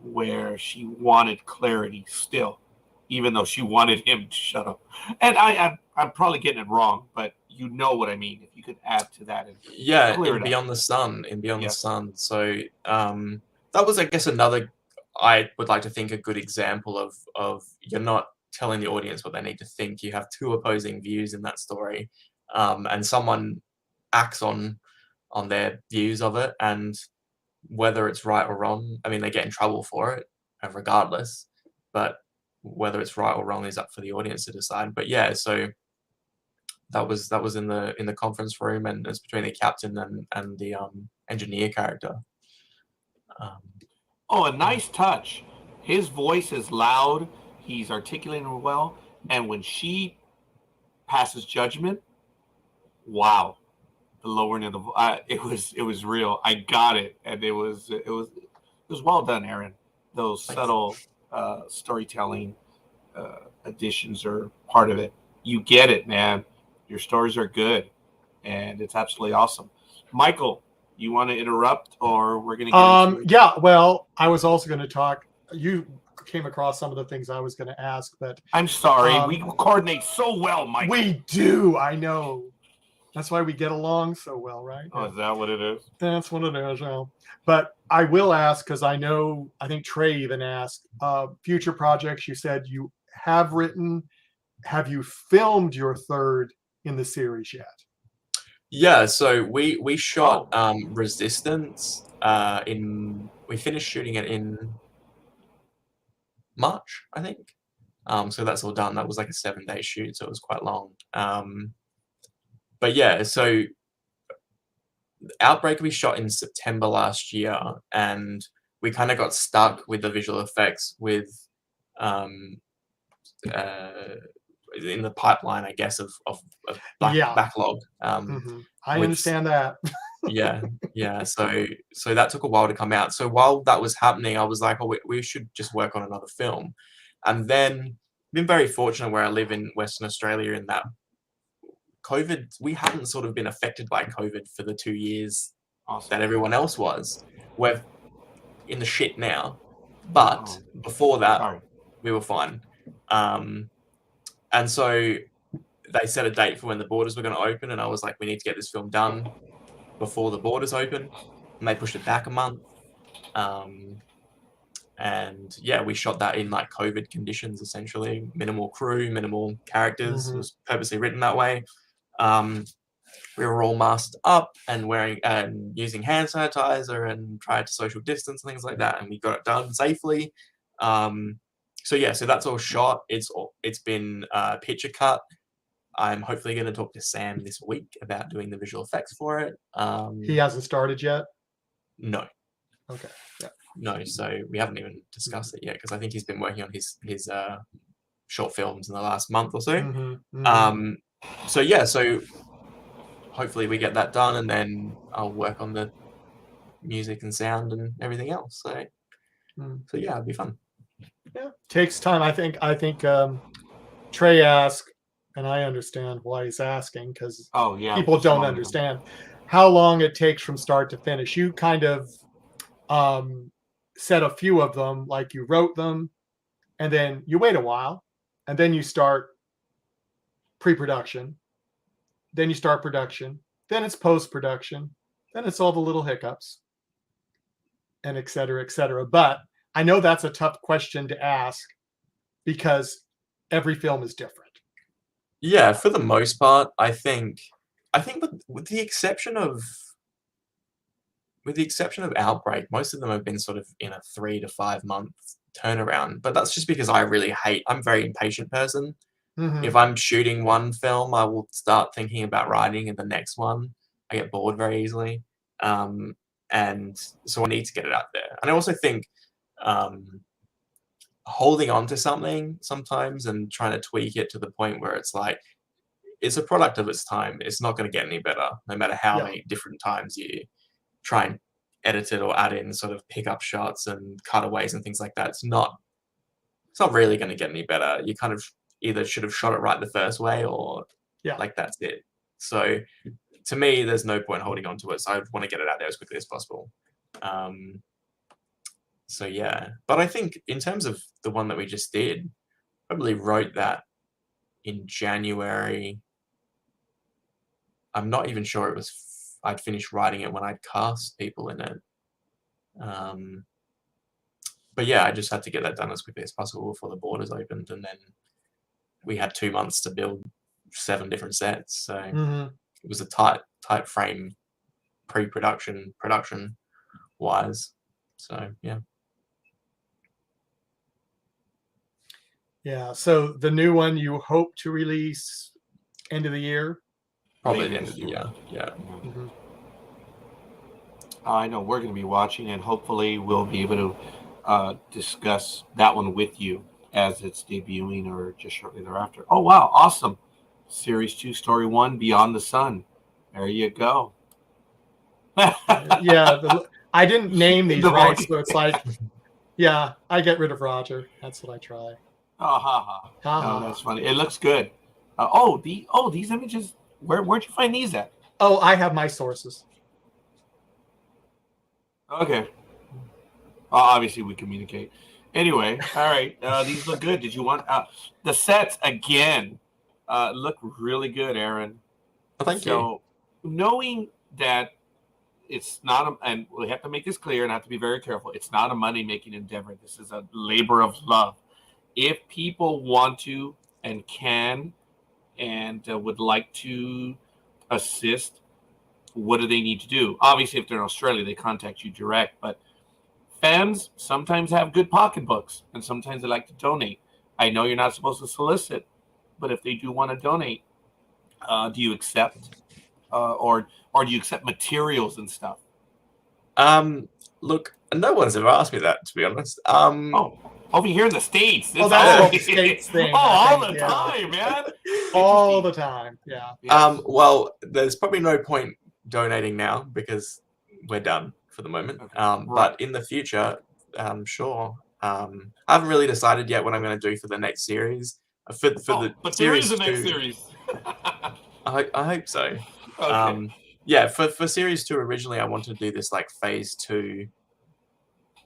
[SPEAKER 1] where she wanted clarity still, even though she wanted him to shut up. And I'm probably getting it wrong, but you know what I mean. If you could add to that.
[SPEAKER 2] In Beyond the Sun. So that was, I guess, another, I would like to think, a good example of you're not telling the audience what they need to think. You have 2 opposing views in that story, and someone acts on their views of it, and whether it's right or wrong, I mean, they get in trouble for it regardless, but whether it's right or wrong is up for the audience to decide. But yeah, so that was in the conference room, and it's between the captain and the engineer character.
[SPEAKER 1] Oh, a nice touch. His voice is loud. He's articulating well, and when she passes judgment, wow, the lowering of the it was real. I got it, and it was well done, Aaron. Those subtle storytelling additions are part of it. You get it, man. Your stories are good, and it's absolutely awesome. Michael, you want to interrupt, or we're going to get into...
[SPEAKER 3] Yeah, well, I was also going to talk. You came across some of the things I was going to ask, but
[SPEAKER 1] I'm sorry. We coordinate so well, Michael.
[SPEAKER 3] We do. I know. That's why we get along so well, right?
[SPEAKER 1] Oh, is that what it is?
[SPEAKER 3] That's what it is. Yeah. But I will ask, because I think Trey even asked, future projects you said you have written. Have you filmed your third in the series yet?
[SPEAKER 2] Yeah, so we shot Resistance we finished shooting it in March, I think. So that's all done. That was like a 7-day shoot, so it was quite long. But yeah, so Outbreak we shot in September last year, and we kind of got stuck with the visual effects with in the pipeline, I guess, of backlog.
[SPEAKER 3] I understand that.
[SPEAKER 2] yeah. So that took a while to come out. So while that was happening, I was like, oh, we should just work on another film. And then I've been very fortunate where I live in Western Australia in that COVID, we hadn't sort of been affected by COVID for the 2 years that everyone else was. We're in the shit now, but before that, we were fine. And so they set a date for when the borders were going to open, and I was like, we need to get this film done before the borders open, and they pushed it back a month. And yeah, we shot that in like COVID conditions, essentially. Minimal crew, minimal characters. It was purposely written that way. We were all masked up and wearing and using hand sanitizer and tried to social distance and things like that, and we got it done safely. So yeah, so that's all shot. It's been picture cut. I'm hopefully going to talk to Sam this week about doing the visual effects for it.
[SPEAKER 3] He hasn't started yet?
[SPEAKER 2] No.
[SPEAKER 3] Okay. Yeah.
[SPEAKER 2] No, so we haven't even discussed it yet because I think he's been working on his short films in the last month or so. So yeah, so hopefully we get that done, and then I'll work on the music and sound and everything else. So yeah, it'll be fun.
[SPEAKER 3] Yeah, takes time. I think Trey asked, and I understand why he's asking, because people don't understand how long it takes from start to finish. You kind of said a few of them, like you wrote them, and then you wait a while, and then you start pre-production, then you start production, then it's post-production, then it's all the little hiccups, and et cetera, et cetera. But I know that's a tough question to ask because every film is different.
[SPEAKER 2] Yeah, for the most part, I think with the exception of Outbreak, most of them have been sort of in a 3 to 5 month turnaround. But that's just because I'm a very impatient person. If I'm shooting one film, I will start thinking about writing in the next one. I get bored very easily. And so I need to get it out there. And I also think holding on to something sometimes and trying to tweak it to the point where it's like, it's a product of its time. It's not going to get any better, no matter how many different times you try and edit it or add in sort of pickup shots and cutaways and things like that. It's not really going to get any better. You kind of either should have shot it right the first way or like that's it. So to me, there's no point holding on to it. So I want to get it out there as quickly as possible. So yeah, but I think in terms of the one that we just did, probably wrote that in January. I'm not even sure I'd finished writing it when I'd cast people in it. But yeah, I just had to get that done as quickly as possible before the borders opened, and then we had 2 months to build 7 different sets. So it was a tight frame, pre-production, production wise. So yeah.
[SPEAKER 3] Yeah. So the new one you hope to release end of the year.
[SPEAKER 2] Probably
[SPEAKER 1] Late
[SPEAKER 2] the end of
[SPEAKER 1] next
[SPEAKER 2] the
[SPEAKER 1] year.
[SPEAKER 2] year. Yeah.
[SPEAKER 3] Mhm.
[SPEAKER 1] I know we're going to be watching, and hopefully we'll be able to discuss that one with you as it's debuting or just shortly thereafter. Oh, wow. Awesome. Series 2, Story 1, Beyond the Sun. There you go.
[SPEAKER 3] Yeah. I didn't name these
[SPEAKER 1] The
[SPEAKER 3] right,
[SPEAKER 1] voice.
[SPEAKER 3] so it's like, yeah, I get rid of Roger. That's what I try.
[SPEAKER 1] Oh, ha ha.
[SPEAKER 3] Ha
[SPEAKER 1] No,
[SPEAKER 3] ha.
[SPEAKER 1] that's funny. It looks good. These images. Where'd you find these at?
[SPEAKER 3] Oh, I have my sources.
[SPEAKER 1] Okay. Obviously, we communicate. Anyway, all right. These look good. Did you want the sets again? Look really good, Aaron.
[SPEAKER 2] Well, thank you.
[SPEAKER 1] So, knowing that it's not, and we have to make this clear and have to be very careful. It's not a money-making endeavor. This is a labor of love. If people want to and can and would like to assist, what do they need to do? Obviously, if they're in Australia, they contact you direct. But fans sometimes have good pocketbooks, and sometimes they like to donate. I know you're not supposed to solicit, but if they do want to donate, do you accept, or do you accept materials and stuff?
[SPEAKER 2] Look, no one's ever asked me that, to be honest.
[SPEAKER 1] Oh, over here in the States.
[SPEAKER 3] Oh, that's
[SPEAKER 2] all
[SPEAKER 3] the States thing.
[SPEAKER 1] Oh, all
[SPEAKER 3] I think,
[SPEAKER 1] the
[SPEAKER 3] yeah.
[SPEAKER 1] time, man.
[SPEAKER 3] All the time. Yeah.
[SPEAKER 1] Yes.
[SPEAKER 2] Well, there's probably no point donating now because we're done for the moment.
[SPEAKER 1] Okay.
[SPEAKER 2] But
[SPEAKER 1] Right.
[SPEAKER 2] in the future, sure. I haven't really decided yet what I'm going to do for the next series. For the
[SPEAKER 1] But there is
[SPEAKER 2] series
[SPEAKER 1] a next
[SPEAKER 2] 2,
[SPEAKER 1] series.
[SPEAKER 2] I hope so.
[SPEAKER 1] Okay.
[SPEAKER 2] Yeah, for series 2, originally I wanted to do this like phase 2.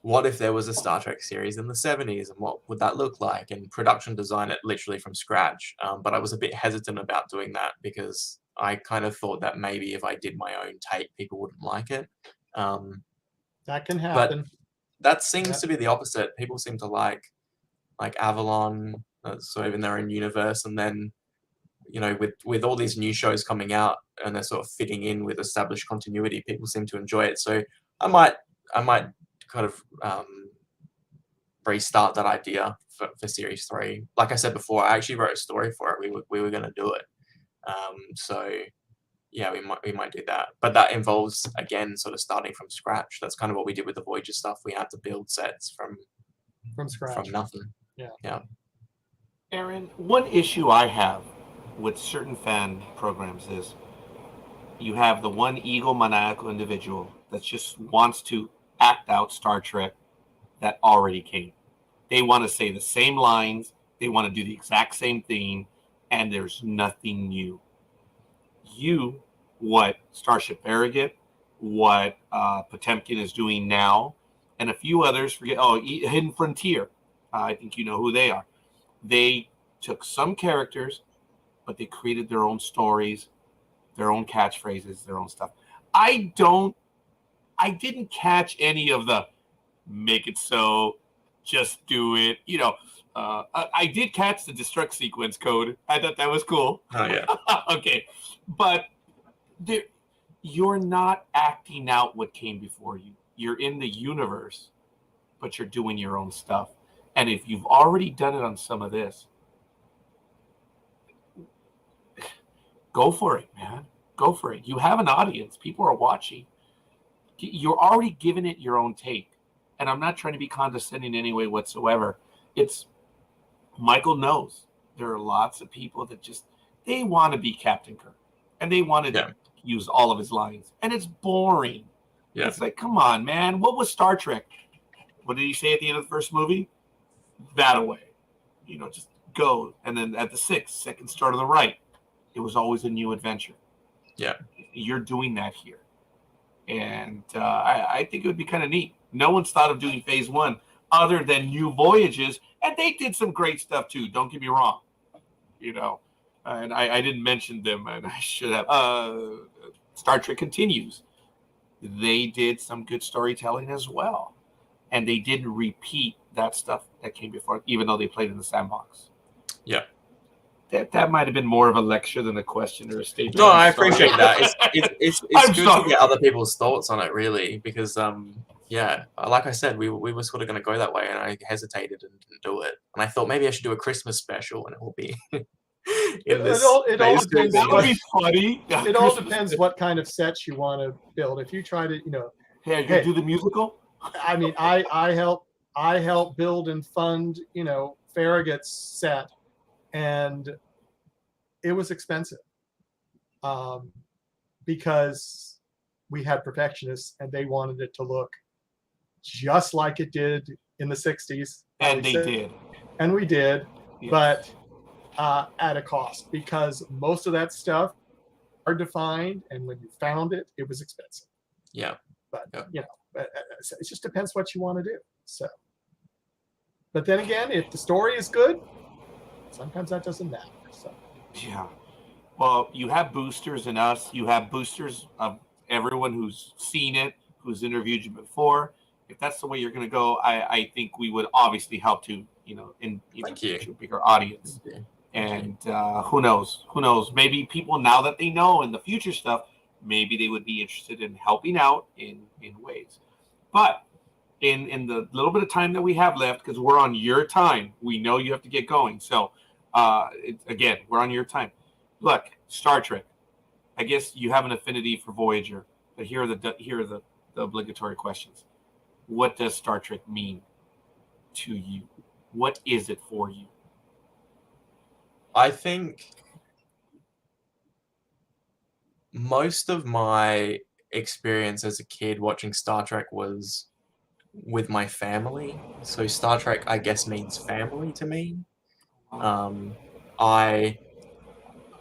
[SPEAKER 2] What if there was a Star Trek series in the 70s, and what would that look like? And production design it literally from scratch. But I was a bit hesitant about doing that because I kind of thought that maybe if I did my own take, people wouldn't like it.
[SPEAKER 3] That can
[SPEAKER 2] But
[SPEAKER 3] happen.
[SPEAKER 2] that seems
[SPEAKER 3] Yeah.
[SPEAKER 2] to be the opposite. People seem to like Avalon, sort of in their own universe, and then with all these new shows coming out and they're sort of fitting in with established continuity, people seem to enjoy it. So I might kind of restart that idea for series 3. Like I said before, I actually wrote a story for it. We were going to do it. So yeah, we might do that, but that involves again sort of starting from scratch. That's kind of what we did with the Voyager stuff. We had to build sets from
[SPEAKER 3] scratch.
[SPEAKER 2] nothing.
[SPEAKER 3] Yeah.
[SPEAKER 1] Aaron, one issue I have with certain fan programs is you have the one egomaniacal individual that just wants to act out Star Trek that already came. They want to say the same lines, they want to do the exact same thing, and there's nothing new. What Starship Farragut, what Potemkin is doing now, and a few others, Hidden Frontier. I think you know who they are. They took some characters, but they created their own stories, their own catchphrases, their own stuff. I didn't catch any of the make it so, just do it. I did catch the destruct sequence code. I thought that was cool.
[SPEAKER 2] Oh yeah.
[SPEAKER 1] Okay, but you're not acting out what came before you. You're in the universe, but you're doing your own stuff. And if you've already done it on some of this, go for it, man. Go for it. You have an audience. People are watching. You're already giving it your own take. And I'm not trying to be condescending in any way whatsoever. It's Michael knows there are lots of people that they want to be Captain Kirk. And they want to use all of his lines. And it's boring.
[SPEAKER 2] Yeah.
[SPEAKER 1] It's like, come on, man. What was Star Trek? What did he say at the end of the first movie? That away. Just go. And then at the second star to the right, it was always a new adventure.
[SPEAKER 2] Yeah.
[SPEAKER 1] You're doing that here. And I think it would be kind of neat. No one's thought of doing phase 1 other than New Voyages. And they did some great stuff too. Don't get me wrong. And I didn't mention them, and I should have. Star Trek Continues. They did some good storytelling as well. And they didn't repeat that stuff that came before, even though they played in the sandbox.
[SPEAKER 2] Yeah.
[SPEAKER 1] that might have been more of a lecture than a question or a statement.
[SPEAKER 2] No,
[SPEAKER 1] I'm
[SPEAKER 2] I
[SPEAKER 1] sorry.
[SPEAKER 2] appreciate that. It's
[SPEAKER 1] I'm
[SPEAKER 2] good
[SPEAKER 1] sorry.
[SPEAKER 2] to get other people's thoughts on it, really, because yeah, like I said, we were sort of going to go that way, and I hesitated and didn't do it. And I thought maybe I should do a Christmas special, and it will be in this.
[SPEAKER 3] It all depends
[SPEAKER 1] That would
[SPEAKER 3] what,
[SPEAKER 1] be funny.
[SPEAKER 3] it all depends what kind of sets you want to build. If you try to,
[SPEAKER 1] Hey, are you gonna do the musical?
[SPEAKER 3] I mean, I help build and fund, Farragut's set, and it was expensive, because we had perfectionists and they wanted it to look just like it did in the 60s.
[SPEAKER 1] And they did.
[SPEAKER 3] And we did,
[SPEAKER 1] Yes.
[SPEAKER 3] but at a cost, because most of that stuff hard to find, and when you found it, it was expensive.
[SPEAKER 2] Yeah.
[SPEAKER 3] But
[SPEAKER 2] Yeah.
[SPEAKER 3] it just depends what you want to do. So, but then again, if the story is good, sometimes that doesn't matter. So,
[SPEAKER 1] Yeah. Well, you have boosters in us. You have boosters of everyone who's seen it, who's interviewed you before. If that's the way you're going to go, I think we would obviously help to, in
[SPEAKER 2] Thank you.
[SPEAKER 1] a bigger audience.
[SPEAKER 2] Thank you.
[SPEAKER 1] And who knows? Who knows? Maybe people, now that they know in the future stuff, maybe they would be interested in helping out in ways. But in the little bit of time that we have left, because we're on your time, we know you have to get going. So again, we're on your time. Look, Star Trek. I guess you have an affinity for Voyager, but here are the obligatory questions. What does Star Trek mean to you? What is it for you?
[SPEAKER 2] I think most of my experience as a kid watching Star Trek was with my family. So Star Trek, I guess, means family to me.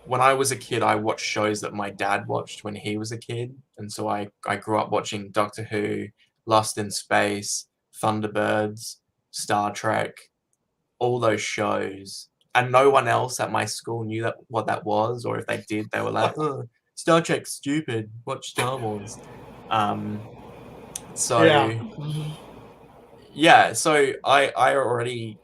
[SPEAKER 2] When I was a kid, I watched shows that my dad watched when he was a kid. And so I grew up watching Doctor Who, Lost in Space, Thunderbirds, Star Trek, all those shows. And no one else at my school knew what that was, or if they did, they were like, "Oh, Star Trek's stupid. Watch Star Wars." So yeah, so I already,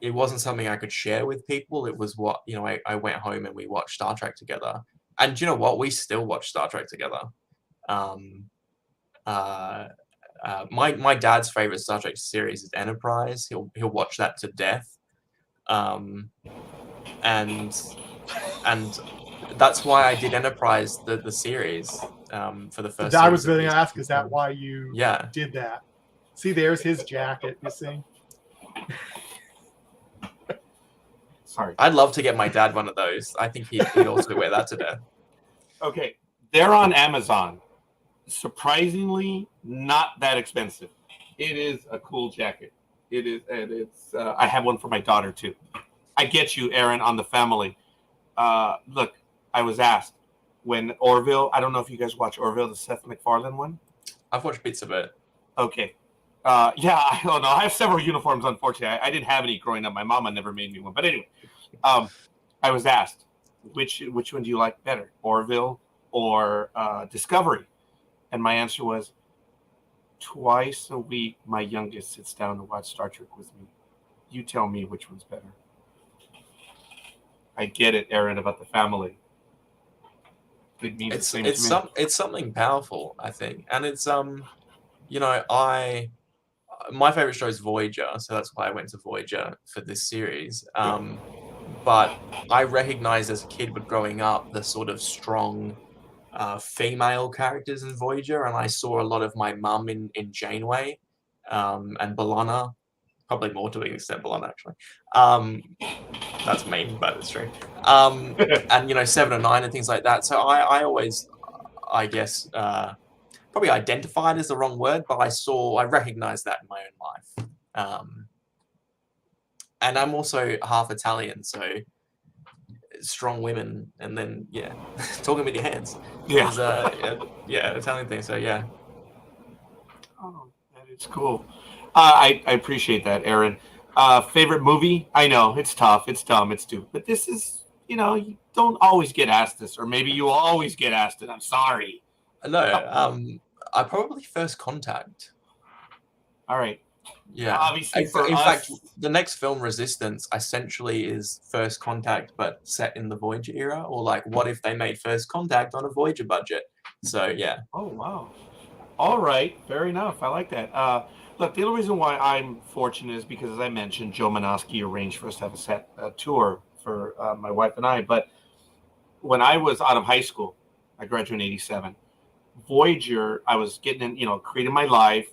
[SPEAKER 2] it wasn't something I could share with people. It was what, I went home and we watched Star Trek together. And you know what? We still watch Star Trek together. My dad's favorite Star Trek series is Enterprise. He'll watch that to death. And that's why I did Enterprise, the series, for the first.
[SPEAKER 3] I was going to ask, is that why you
[SPEAKER 2] Yeah.
[SPEAKER 3] did that? See, there's his jacket. You see.
[SPEAKER 1] Sorry.
[SPEAKER 2] I'd love to get my dad one of those. I think he'd also wear that to death.
[SPEAKER 1] Okay, they're on Amazon. Surprisingly, not that expensive. It is a cool jacket. It is, and it's. I have one for my daughter too. I get you, Aaron, on the family. Look, I was asked when Orville. I don't know if you guys watch Orville, the Seth MacFarlane one.
[SPEAKER 2] I've watched bits of it.
[SPEAKER 1] Okay. Yeah, I don't know. I have several uniforms, unfortunately. I didn't have any growing up. My mama never made me one. But anyway, I was asked, which one do you like better, Orville or Discovery? And my answer was, twice a week, my youngest sits down to watch Star Trek with me. You tell me which one's better. I get it, Aaron, about the family. It means the same to me.
[SPEAKER 2] It's something powerful, I think. And it's my favorite show is Voyager, so that's why I went to Voyager for this series. But I recognized as a kid, but growing up, the sort of strong female characters in Voyager, and I saw a lot of my mum in Janeway, and B'Elanna, probably more to an extent B'Elanna, actually. That's mean, but it's true. And 7 and 9 and things like that. So I always, I guess, probably identified is the wrong word, but I recognized that in my own life. And I'm also half Italian, so strong women, and then talking with your hands.
[SPEAKER 1] Yeah.
[SPEAKER 2] Italian thing. So yeah.
[SPEAKER 1] Oh, that is cool. I appreciate that, Aaron. Favorite movie? I know it's tough, it's dumb, it's stupid, but this is, you don't always get asked this, or maybe you always get asked it. I'm sorry.
[SPEAKER 2] No, I probably First Contact.
[SPEAKER 1] All right.
[SPEAKER 2] Yeah.
[SPEAKER 1] Obviously, for
[SPEAKER 2] in
[SPEAKER 1] us,
[SPEAKER 2] fact, the next film, Resistance, essentially is First Contact, but set in the Voyager era. Or like, what if they made First Contact on a Voyager budget? So yeah.
[SPEAKER 1] oh wow. All right, fair enough. I like that. Look, the only reason why I'm fortunate is because, as I mentioned, Joe Manoski arranged for us to have a set tour for my wife and I. But when I was out of high school, I graduated in '87. Voyager, I was getting in, creating my life,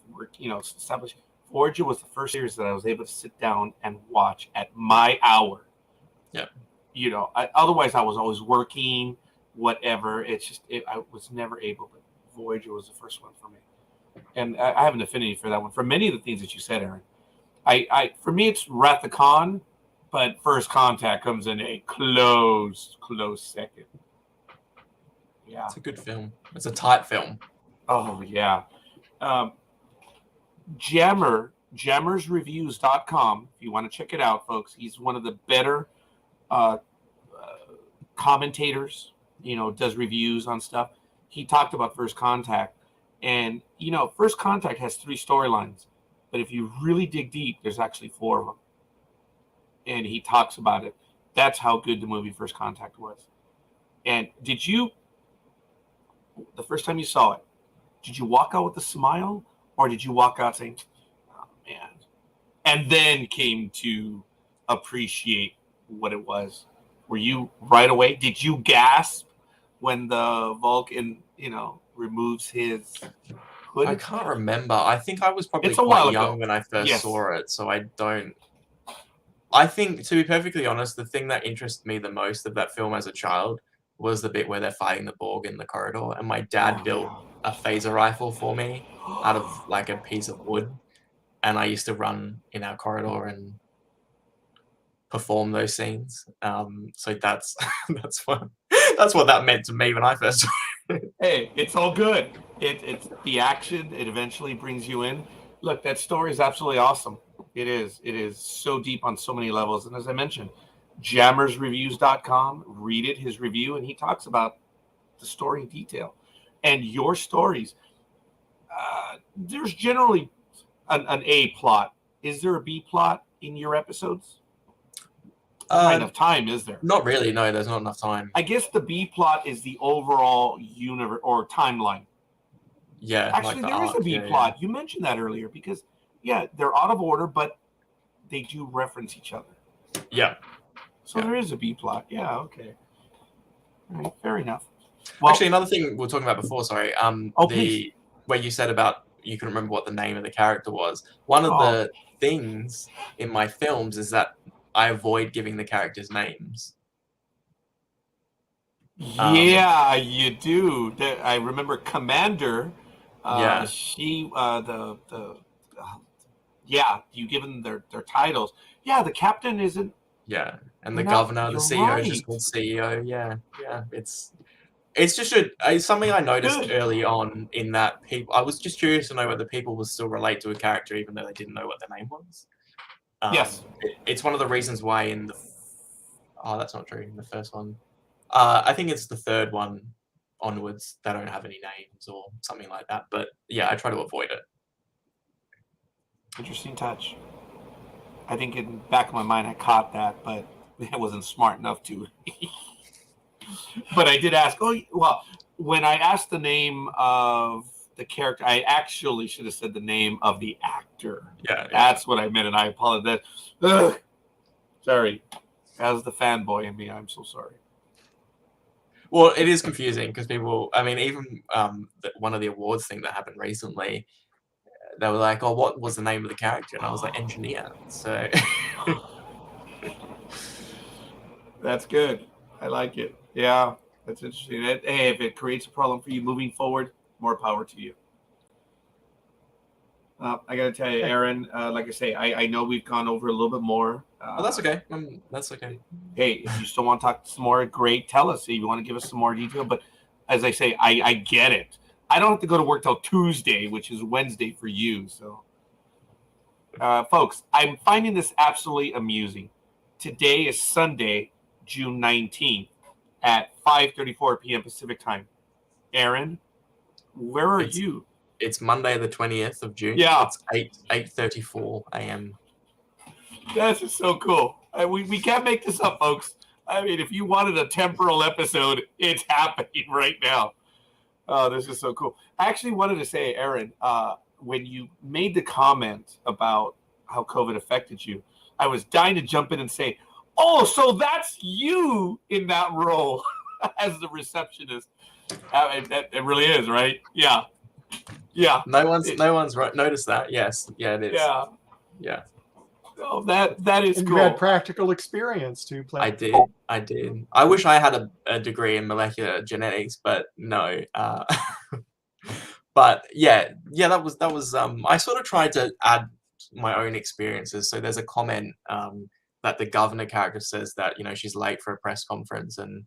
[SPEAKER 1] establishing. Voyager was the first series that I was able to sit down and watch at my hour.
[SPEAKER 2] Yeah.
[SPEAKER 1] Otherwise, I was always working, whatever. I was never able. But Voyager was the first one for me, and I have an affinity for that one. For many of the things that you said, Aaron, for me, it's Wrath of Khan, but First Contact comes in a close second. Yeah.
[SPEAKER 2] It's a good film. It's a tight film.
[SPEAKER 1] Oh, yeah. Jammersreviews.com. If you want to check it out, folks, he's one of the better commentators, does reviews on stuff. He talked about First Contact. And, First Contact has 3 storylines. But if you really dig deep, there's actually 4 of them. And he talks about it. That's how good the movie First Contact was. And the first time you saw it, did you walk out with a smile, or did you walk out saying, oh, man, and then came to appreciate what it was? Were you right away? Did you gasp when the Vulcan, removes his hood?
[SPEAKER 2] I can't remember. I think I was probably
[SPEAKER 1] It's a while
[SPEAKER 2] quite
[SPEAKER 1] ago.
[SPEAKER 2] young when I first
[SPEAKER 1] Yes.
[SPEAKER 2] saw it, so I don't. I think, to be perfectly honest, the thing that interested me the most of that film as a child was the bit where they're fighting the Borg in the corridor, and my dad built a phaser rifle for me out of like a piece of wood, and I used to run in our corridor and perform those scenes. So that's what that meant to me when I first saw it.
[SPEAKER 1] Hey, it's all good. It's the action. It eventually brings you in. Look, that story is absolutely awesome. It is. It is so deep on so many levels. And as I mentioned, jammersreviews.com, read it, his review, and he talks about the story in detail. And your stories, there's generally an A plot. Is there a B plot in your episodes? Not enough time, is there?
[SPEAKER 2] Not really. No, there's not enough time.
[SPEAKER 1] I guess the B plot is the overall universe or timeline.
[SPEAKER 2] Yeah.
[SPEAKER 1] Actually, there is a B plot. Yeah. You mentioned that earlier because, they're out of order, but they do reference each other.
[SPEAKER 2] Yeah.
[SPEAKER 1] So there is a B plot. Yeah. Okay. All right. Fair enough. Well,
[SPEAKER 2] actually, another thing we were talking about before. Sorry.
[SPEAKER 1] Please.
[SPEAKER 2] Where you said about you couldn't remember what the name of the character was. One of the things in my films is that I avoid giving the characters names.
[SPEAKER 1] Yeah, you do. I remember Commander. She you give them their titles. Yeah, the captain isn't.
[SPEAKER 2] Yeah, and the governor, the CEO is just called CEO. Yeah. It's just something I noticed early on in that people. I was just curious to know whether people would still relate to a character even though they didn't know what their name was.
[SPEAKER 1] Yes,
[SPEAKER 2] it's one of the reasons why in the. Oh, that's not true. In the first one, I think it's the third one onwards. They don't have any names or something like that. But yeah, I try to avoid it.
[SPEAKER 1] Interesting touch. I think in the back of my mind I caught that, but I wasn't smart enough to. But I did ask. Oh, well, when I asked the name of the character, I actually should have said the name of the actor.
[SPEAKER 2] Yeah.
[SPEAKER 1] That's what I meant, and I apologize. Ugh. Sorry. As the fanboy in me, I'm so sorry.
[SPEAKER 2] Well, it is confusing because people, I mean, even one of the awards thing that happened recently, they were like, oh, what was the name of the character? And I was like, engineer. So.
[SPEAKER 1] That's good. I like it. Yeah, that's interesting. Hey, if it creates a problem for you moving forward, more power to you. I got to tell you, Aaron, like I say, I know we've gone over a little bit more.
[SPEAKER 2] Oh, that's okay. That's okay.
[SPEAKER 1] Hey, if you still want to talk some more, great. Tell us if you want to give us some more detail. But as I say, I get it. I don't have to go to work till Tuesday, which is Wednesday for you. So, folks, I'm finding this absolutely amusing. Today is Sunday, June 19th at 5:34 p.m. Pacific time. Aaron, where are you?
[SPEAKER 2] It's Monday the 20th of June.
[SPEAKER 1] Yeah.
[SPEAKER 2] It's 8:34 a.m.
[SPEAKER 1] That's just so cool. We can't make this up, folks. I mean, if you wanted a temporal episode, it's happening right now. Oh, this is so cool. I actually wanted to say, Aaron, when you made the comment about how COVID affected you, I was dying to jump in and say, oh, so that's you in that role as the receptionist. It really is, right? Yeah. Yeah.
[SPEAKER 2] No one's noticed that. Yes. Yeah, it is.
[SPEAKER 1] Yeah.
[SPEAKER 2] Yeah.
[SPEAKER 1] Oh, that is
[SPEAKER 3] And
[SPEAKER 1] cool.
[SPEAKER 3] you had practical experience to play.
[SPEAKER 2] I did. I wish I had a degree in molecular genetics, but no. But yeah, that was. I sort of tried to add my own experiences. So there's a comment that the governor character says that she's late for a press conference and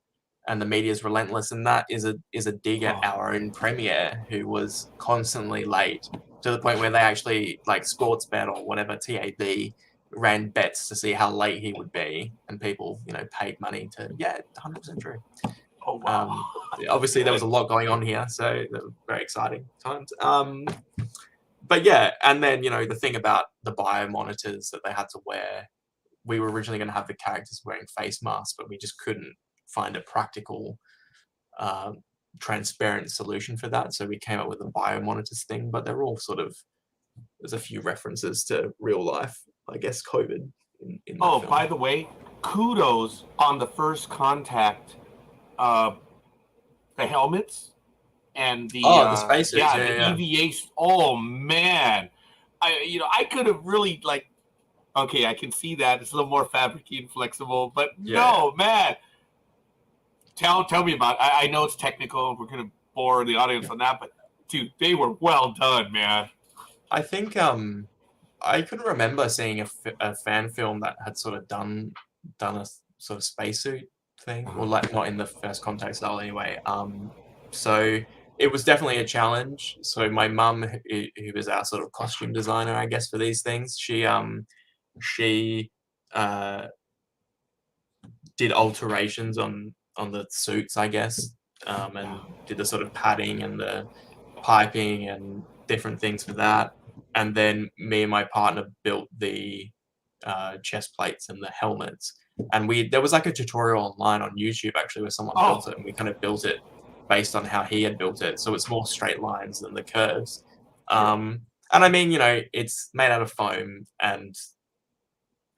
[SPEAKER 2] the media is relentless, and that is a dig at our own premier who was constantly late to the point where they actually like sports bet or whatever TAB ran bets to see how late he would be, and people paid money to 100% true.
[SPEAKER 1] Oh wow.
[SPEAKER 2] Obviously there was a lot going on here, so they were very exciting times. But yeah, and then the thing about the biomonitors that they had to wear, we were originally going to have the characters wearing face masks, but we just couldn't find a practical transparent solution for that, so we came up with a biomonitors thing. But they're all sort of, there's a few references to real life, I guess, COVID in that film.
[SPEAKER 1] By the way, kudos on the first contact, the helmets and the
[SPEAKER 2] the spacesuits,
[SPEAKER 1] the EVA. Oh man, I could have really okay, I can see that it's a little more fabricy and flexible, but no, man. Tell me about it. I know it's technical. We're gonna bore the audience on that, but dude, they were well done, man.
[SPEAKER 2] I think I couldn't remember seeing a fan film that had sort of done a sort of spacesuit thing, or like not in the first contact style anyway. So it was definitely a challenge. So my mum, who was our sort of costume designer, I guess, for these things, she did alterations on the suits, I guess, and did the sort of padding and the piping and different things for that. And then me and my partner built the chest plates and the helmets. And there was like a tutorial online on YouTube actually where someone built it, and we kind of built it based on how he had built it. So it's more straight lines than the curves. And I mean, it's made out of foam, and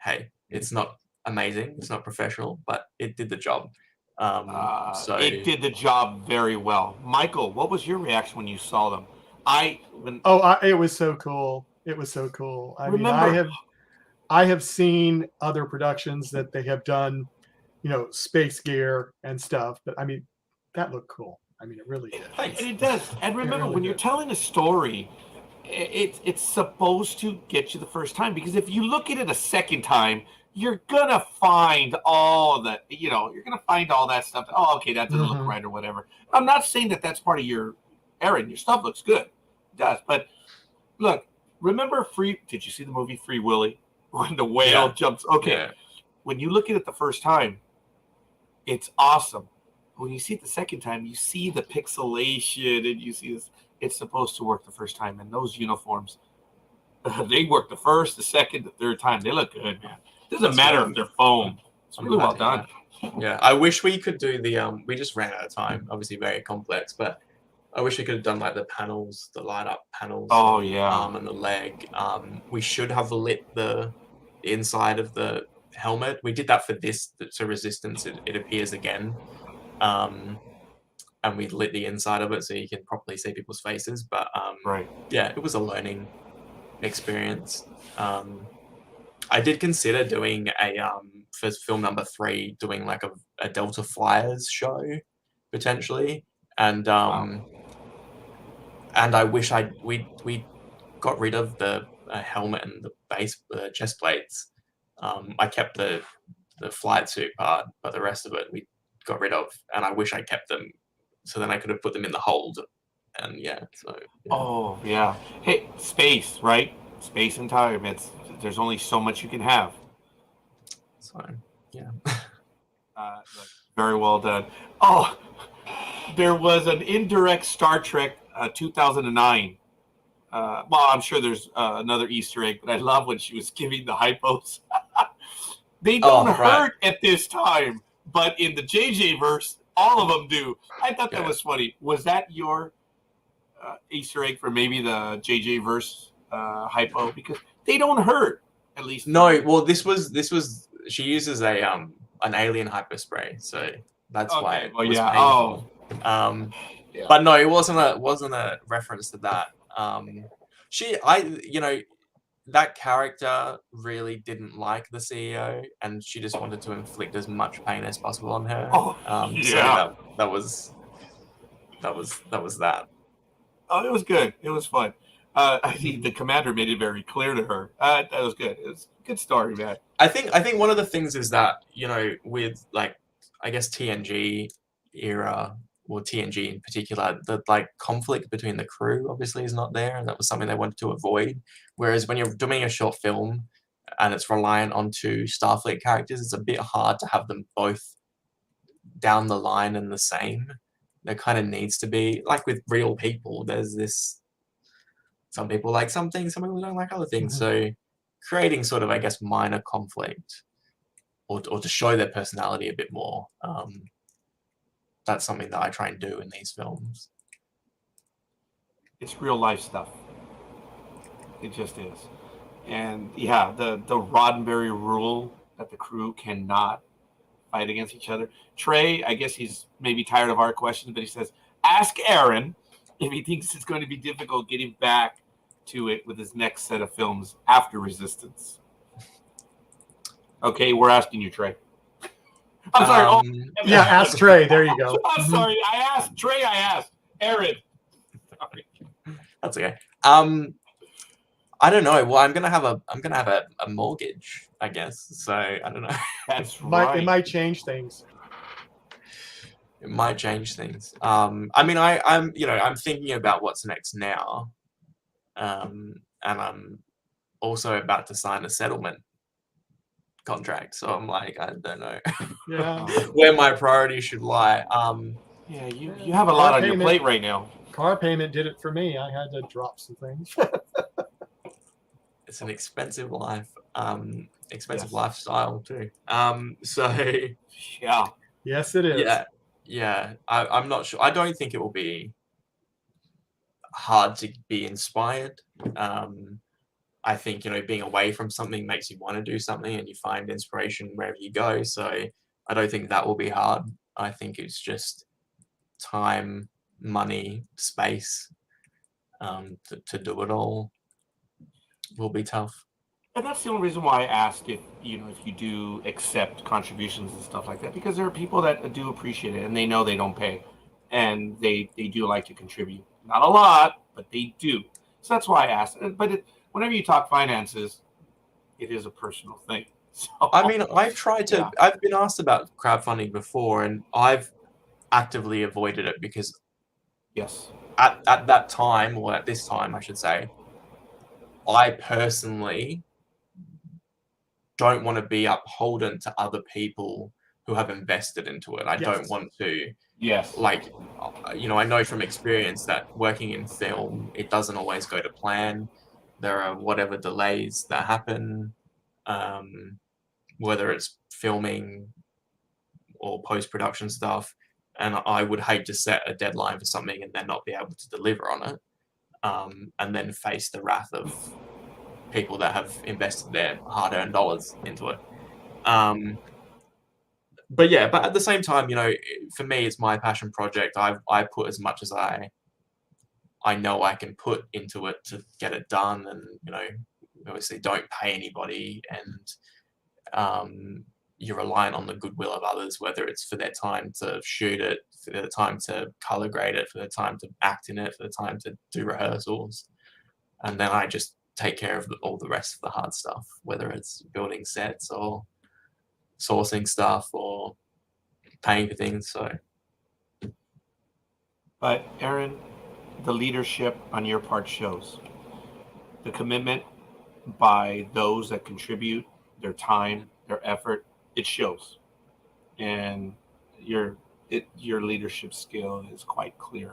[SPEAKER 2] hey, it's not amazing, it's not professional, but it did the job. So
[SPEAKER 1] it did the job very well. Michael, what was your reaction when you saw them?
[SPEAKER 3] It was so cool. It was so cool. I have seen other productions that they have done, space gear and stuff, but I mean, that looked cool. I mean, it really did.
[SPEAKER 1] And it does. And remember, when you're telling a story, it's supposed to get you the first time, because if you look at it a second time, you're gonna find all that, you're gonna find all that stuff. Oh, okay, that doesn't look right or whatever. I'm not saying that that's part of your Aaron. Your stuff looks good, it does. But look, remember did you see the movie Free Willy when the whale jumps? Okay, when you look at it the first time, it's awesome. When you see it the second time, you see the pixelation, and you see this. It's supposed to work the first time, and those uniforms, they work the first, the second, the third time. They look good, man. It doesn't matter if they're foam. It's really well done.
[SPEAKER 2] Yeah, I wish we could do the we just ran out of time. Obviously, very complex, but I wish we could have done like the panels, the light up panels.
[SPEAKER 1] Oh yeah.
[SPEAKER 2] And the leg. We should have lit the inside of the helmet. We did that for this, so Resistance. It appears again. And we lit the inside of it so you can properly see people's faces. But yeah, it was a learning experience. I did consider doing for film number 3, doing like a Delta Flyers show potentially, and I wish we got rid of the helmet and the base chest plates. I kept the flight suit part, but the rest of it we got rid of, and I wish I kept them, so then I could have put them in the hold. And
[SPEAKER 1] Oh yeah. Hey, space, right? Space and time. There's only so much you can have.
[SPEAKER 2] So yeah.
[SPEAKER 1] Very well done. Oh, there was an indirect Star Trek 2009 well, I'm sure there's another Easter egg, but I love when she was giving the hypos. They don't hurt at this time, but in the JJ verse, all of them do. I thought that was funny. Was that your Easter egg for maybe the JJ verse hypo? Because they don't hurt, at least.
[SPEAKER 2] No, well, this was she uses a an alien hyper spray, so that's why it was painful.
[SPEAKER 1] Yeah.
[SPEAKER 2] But no, it wasn't a reference to that. That character really didn't like the CEO, and she just wanted to inflict as much pain as possible on her. So that was that.
[SPEAKER 1] Oh, it was good. It was fun. I think the commander made it very clear to her. That was good. It was a good story, man.
[SPEAKER 2] I think one of the things is that, with like, I guess TNG era, or TNG in particular, the like conflict between the crew obviously is not there, and that was something they wanted to avoid. Whereas when you're doing a short film and it's reliant on two Starfleet characters, it's a bit hard to have them both down the line and the same. There kind of needs to be, like with real people, there's this, some people like some things, some people don't like other things. So creating sort of, I guess, minor conflict or to show their personality a bit more, that's something that I try and do in these films.
[SPEAKER 1] It's real life stuff. It just is. And yeah, the Roddenberry rule that the crew cannot fight against each other. Trey, I guess he's maybe tired of our questions, but he says, ask Aaron if he thinks it's going to be difficult getting back to it with his next set of films after Resistance. Okay, we're asking you, Trey. I'm sorry.
[SPEAKER 3] Yeah, ask Trey. There you go.
[SPEAKER 1] I'm sorry. I asked Trey. I asked Aaron. Sorry.
[SPEAKER 2] That's okay. I don't know. Well, I'm gonna have a mortgage, I guess. So I don't know.
[SPEAKER 1] That's right.
[SPEAKER 3] It might change things.
[SPEAKER 2] It might change things. I mean, I'm thinking about what's next now, and I'm also about to sign a settlement contract. So I'm like, I don't know where my priorities should lie.
[SPEAKER 1] Yeah, you have a lot on your plate right now.
[SPEAKER 3] Car payment did it for me. I had to drop some things.
[SPEAKER 2] It's an expensive life, lifestyle too. So
[SPEAKER 1] yeah,
[SPEAKER 3] yes, it is.
[SPEAKER 2] Yeah. I'm not sure. I don't think it will be hard to be inspired. I think, being away from something makes you want to do something, and you find inspiration wherever you go. So I don't think that will be hard. I think it's just time, money, space, to do it all will be tough.
[SPEAKER 1] And that's the only reason why I asked if you do accept contributions and stuff like that, because there are people that do appreciate it, and they know they don't pay, and they do like to contribute. Not a lot, but they do. So that's why I asked. But whenever you talk finances, it is a personal thing. So,
[SPEAKER 2] I mean, I've tried to. I've been asked about crowdfunding before, and I've actively avoided it because, at that time, or at this time, I should say, I personally don't want to be upholden to other people who have invested into it. I don't want to. Like, I know from experience that working in film, it doesn't always go to plan. There are whatever delays that happen, whether it's filming or post-production stuff. And I would hate to set a deadline for something and then not be able to deliver on it, and then face the wrath of people that have invested their hard-earned dollars into it. But at the same time, for me, it's my passion project. I put as much as I know I can put into it to get it done, and obviously don't pay anybody, and you're reliant on the goodwill of others, whether it's for their time to shoot it, for their time to color grade it, for their time to act in it, for the time to do rehearsals, and then I just take care of all the rest of the hard stuff, whether it's building sets or sourcing stuff or paying for things. So,
[SPEAKER 1] but Aaron, the leadership on your part shows. The commitment by those that contribute their time, their effort, it shows. And your leadership skill is quite clear.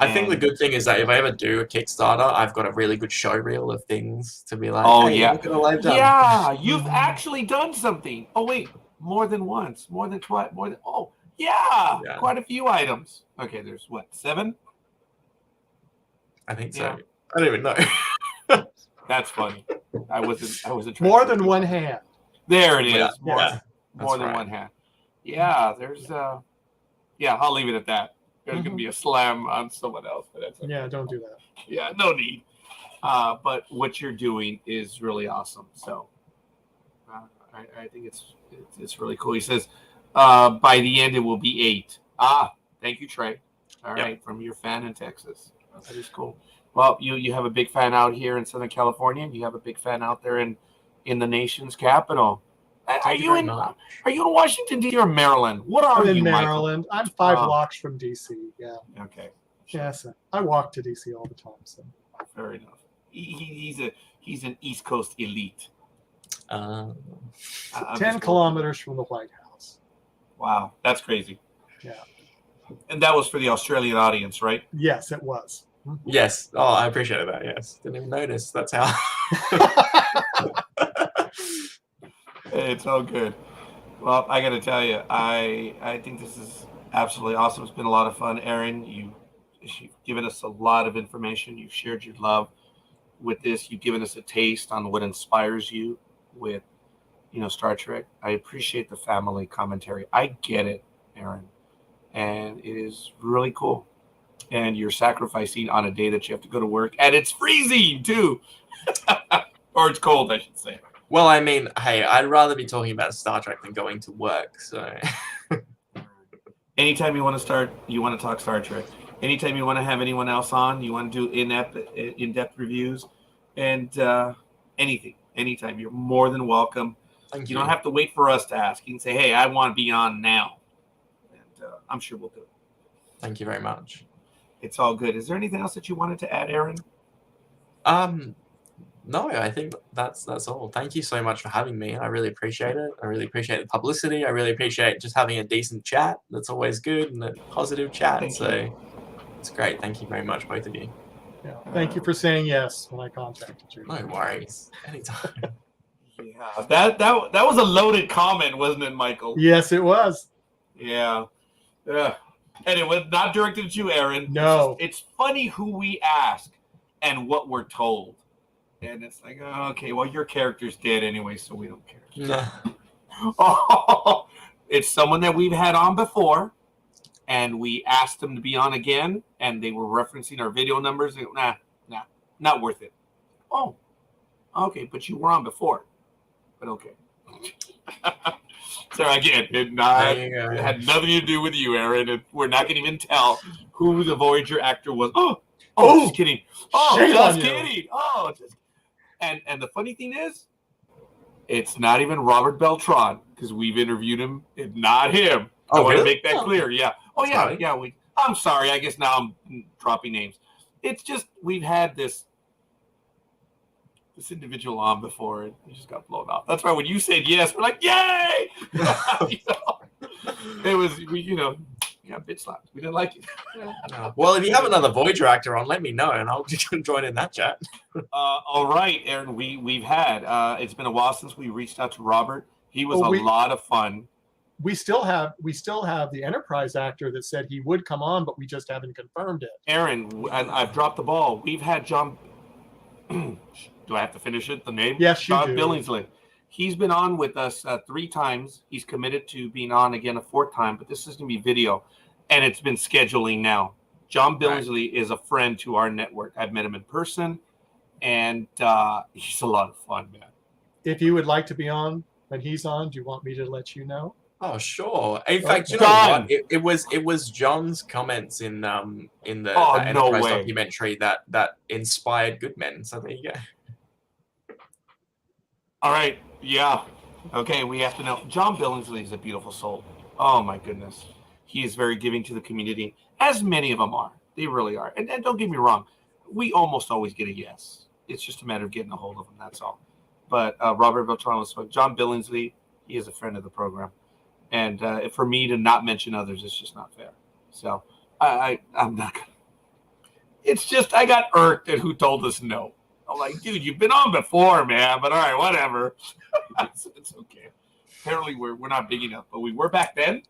[SPEAKER 2] I think the
[SPEAKER 1] And-
[SPEAKER 2] good thing is that if I ever do a Kickstarter, I've got a really good show reel of things to be like,
[SPEAKER 1] Oh,
[SPEAKER 2] hey,
[SPEAKER 1] yeah.
[SPEAKER 2] look at all I've done.
[SPEAKER 1] Yeah, you've actually done something. Oh, wait, more than once, more than twice, more than, oh, yeah,
[SPEAKER 2] Yeah.
[SPEAKER 1] quite a few items. Okay, there's what, 7?
[SPEAKER 2] I think so.
[SPEAKER 1] Yeah.
[SPEAKER 2] I don't even know.
[SPEAKER 1] That's funny. I wasn't trying
[SPEAKER 3] More
[SPEAKER 1] to
[SPEAKER 3] than
[SPEAKER 1] repeat
[SPEAKER 3] one
[SPEAKER 1] that.
[SPEAKER 3] hand.
[SPEAKER 1] There it is.
[SPEAKER 2] Yeah,
[SPEAKER 1] More,
[SPEAKER 2] yeah,
[SPEAKER 1] more
[SPEAKER 2] that's
[SPEAKER 1] than
[SPEAKER 2] right.
[SPEAKER 1] one hand. Yeah, there's yeah, I'll leave it at that. There's gonna be a slam on someone else, but that's okay.
[SPEAKER 3] Yeah, don't do that.
[SPEAKER 1] Yeah, no need. But what you're doing is really awesome. So I think it's really cool. He says by the end it will be 8. Thank you, Trey. All right, from your fan in Texas. That is cool. Well, you have a big fan out here in Southern California. You have a big fan out there in the nation's capital. Are you in Washington D.C. or Maryland? What are
[SPEAKER 3] I'm in
[SPEAKER 1] you,
[SPEAKER 3] Maryland. I'm 5 blocks from DC. Yeah.
[SPEAKER 1] Michael? Okay.
[SPEAKER 3] Yes. I walk to DC all the time. So
[SPEAKER 1] Fair enough. He's an East Coast elite.
[SPEAKER 3] 10 kilometers from the White House.
[SPEAKER 1] Wow, that's crazy.
[SPEAKER 3] Yeah.
[SPEAKER 1] And that was for the Australian audience, right?
[SPEAKER 3] Yes, it was.
[SPEAKER 2] Yes. Oh, I appreciate that. Yes. Didn't even notice. That's how.
[SPEAKER 1] It's all good. Well, I got to tell you, I think this is absolutely awesome. It's been a lot of fun, Aaron. You've given us a lot of information. You've shared your love with this. You've given us a taste on what inspires you with, Star Trek. I appreciate the family commentary. I get it, Aaron, and it is really cool. And you're sacrificing on a day that you have to go to work, and it's freezing too, or it's cold, I should say.
[SPEAKER 2] Well, I mean, hey, I'd rather be talking about Star Trek than going to work. So,
[SPEAKER 1] anytime you want to talk Star Trek. Anytime you want to have anyone else on, you want to do in-depth reviews, and anytime, you're more than welcome.
[SPEAKER 2] thank
[SPEAKER 1] You don't have to wait for us to ask. You can say, "Hey, I want to be on now," and I'm sure we'll do it.
[SPEAKER 2] Thank you very much.
[SPEAKER 1] It's all good. Is there anything else that you wanted to add, Aaron?
[SPEAKER 2] No, I think that's all. Thank you so much for having me. I really appreciate it. I really appreciate the publicity. I really appreciate just having a decent chat. That's always good, and a positive chat.
[SPEAKER 1] Thank
[SPEAKER 2] So
[SPEAKER 1] you.
[SPEAKER 2] it's great. Thank you very much, both of you.
[SPEAKER 3] Yeah. Thank you for saying yes when I contacted you.
[SPEAKER 2] No worries. Anytime.
[SPEAKER 1] Yeah, that was a loaded comment, wasn't it, Michael?
[SPEAKER 3] Yes, it was.
[SPEAKER 1] Yeah. Yeah. And it was not directed at you, Aaron.
[SPEAKER 3] No.
[SPEAKER 1] It's funny who we ask and what we're told. And it's like, oh, okay, well, your character's dead anyway, so we don't care.
[SPEAKER 2] No.
[SPEAKER 1] Oh, it's someone that we've had on before, and we asked them to be on again, and they were referencing our video numbers. And, nah, not worth it. Oh, okay, but you were on before. But okay. So again, it had nothing to do with you, Aaron. We're not going to even tell who the Voyager actor was. Oh, just kidding. Oh,
[SPEAKER 3] Shame
[SPEAKER 1] just
[SPEAKER 3] on you.
[SPEAKER 1] kidding. Oh, just. And the funny thing is, it's not even Robert Beltran, because we've interviewed him. It's not him. I want to make that clear. Yeah. Oh, yeah.
[SPEAKER 2] Sorry.
[SPEAKER 1] Yeah. I'm sorry. I guess now I'm dropping names. It's just we've had this individual on before, and he just got blown off. That's why when you said yes, we're like, yay! It was bitch slapped. We didn't like it.
[SPEAKER 2] No. Well, if you have another Voyager actor on, let me know, and I'll just join in that chat.
[SPEAKER 1] All right, Aaron. We've had. It's been a while since we reached out to Robert. He was a lot of fun.
[SPEAKER 3] We still have the Enterprise actor that said he would come on, but we just haven't confirmed it.
[SPEAKER 1] Aaron, and I've dropped the ball. We've had John. Do I have to finish it? The name?
[SPEAKER 3] Yes, you
[SPEAKER 1] John
[SPEAKER 3] do.
[SPEAKER 1] Billingsley. He's been on with us 3 times. He's committed to being on again a 4th time, but this is going to be video, and it's been scheduling now. John Billingsley is a friend to our network. I've met him in person, and he's a lot of fun, man.
[SPEAKER 3] If you would like to be on when he's on, do you want me to let you know?
[SPEAKER 2] Oh, sure. In fact, you know
[SPEAKER 1] Done.
[SPEAKER 2] what? It was John's comments in the
[SPEAKER 1] Oh,
[SPEAKER 2] that
[SPEAKER 1] no
[SPEAKER 2] Enterprise
[SPEAKER 1] way.
[SPEAKER 2] documentary that inspired Good Men. So there you go.
[SPEAKER 1] All right. Yeah. Okay. We have to know. John Billingsley is a beautiful soul. Oh, my goodness. He is very giving to the community, as many of them are. They really are. And don't get me wrong. We almost always get a yes. It's just a matter of getting a hold of them. That's all. But Robert Beltran was fun. John Billingsley, he is a friend of the program. And for me to not mention others, it's just not fair. So I'm not going to. It's just I got irked at who told us no. I'm like, dude, you've been on before, man. But all right, whatever. It's okay. Apparently, we're not big enough, but we were back then.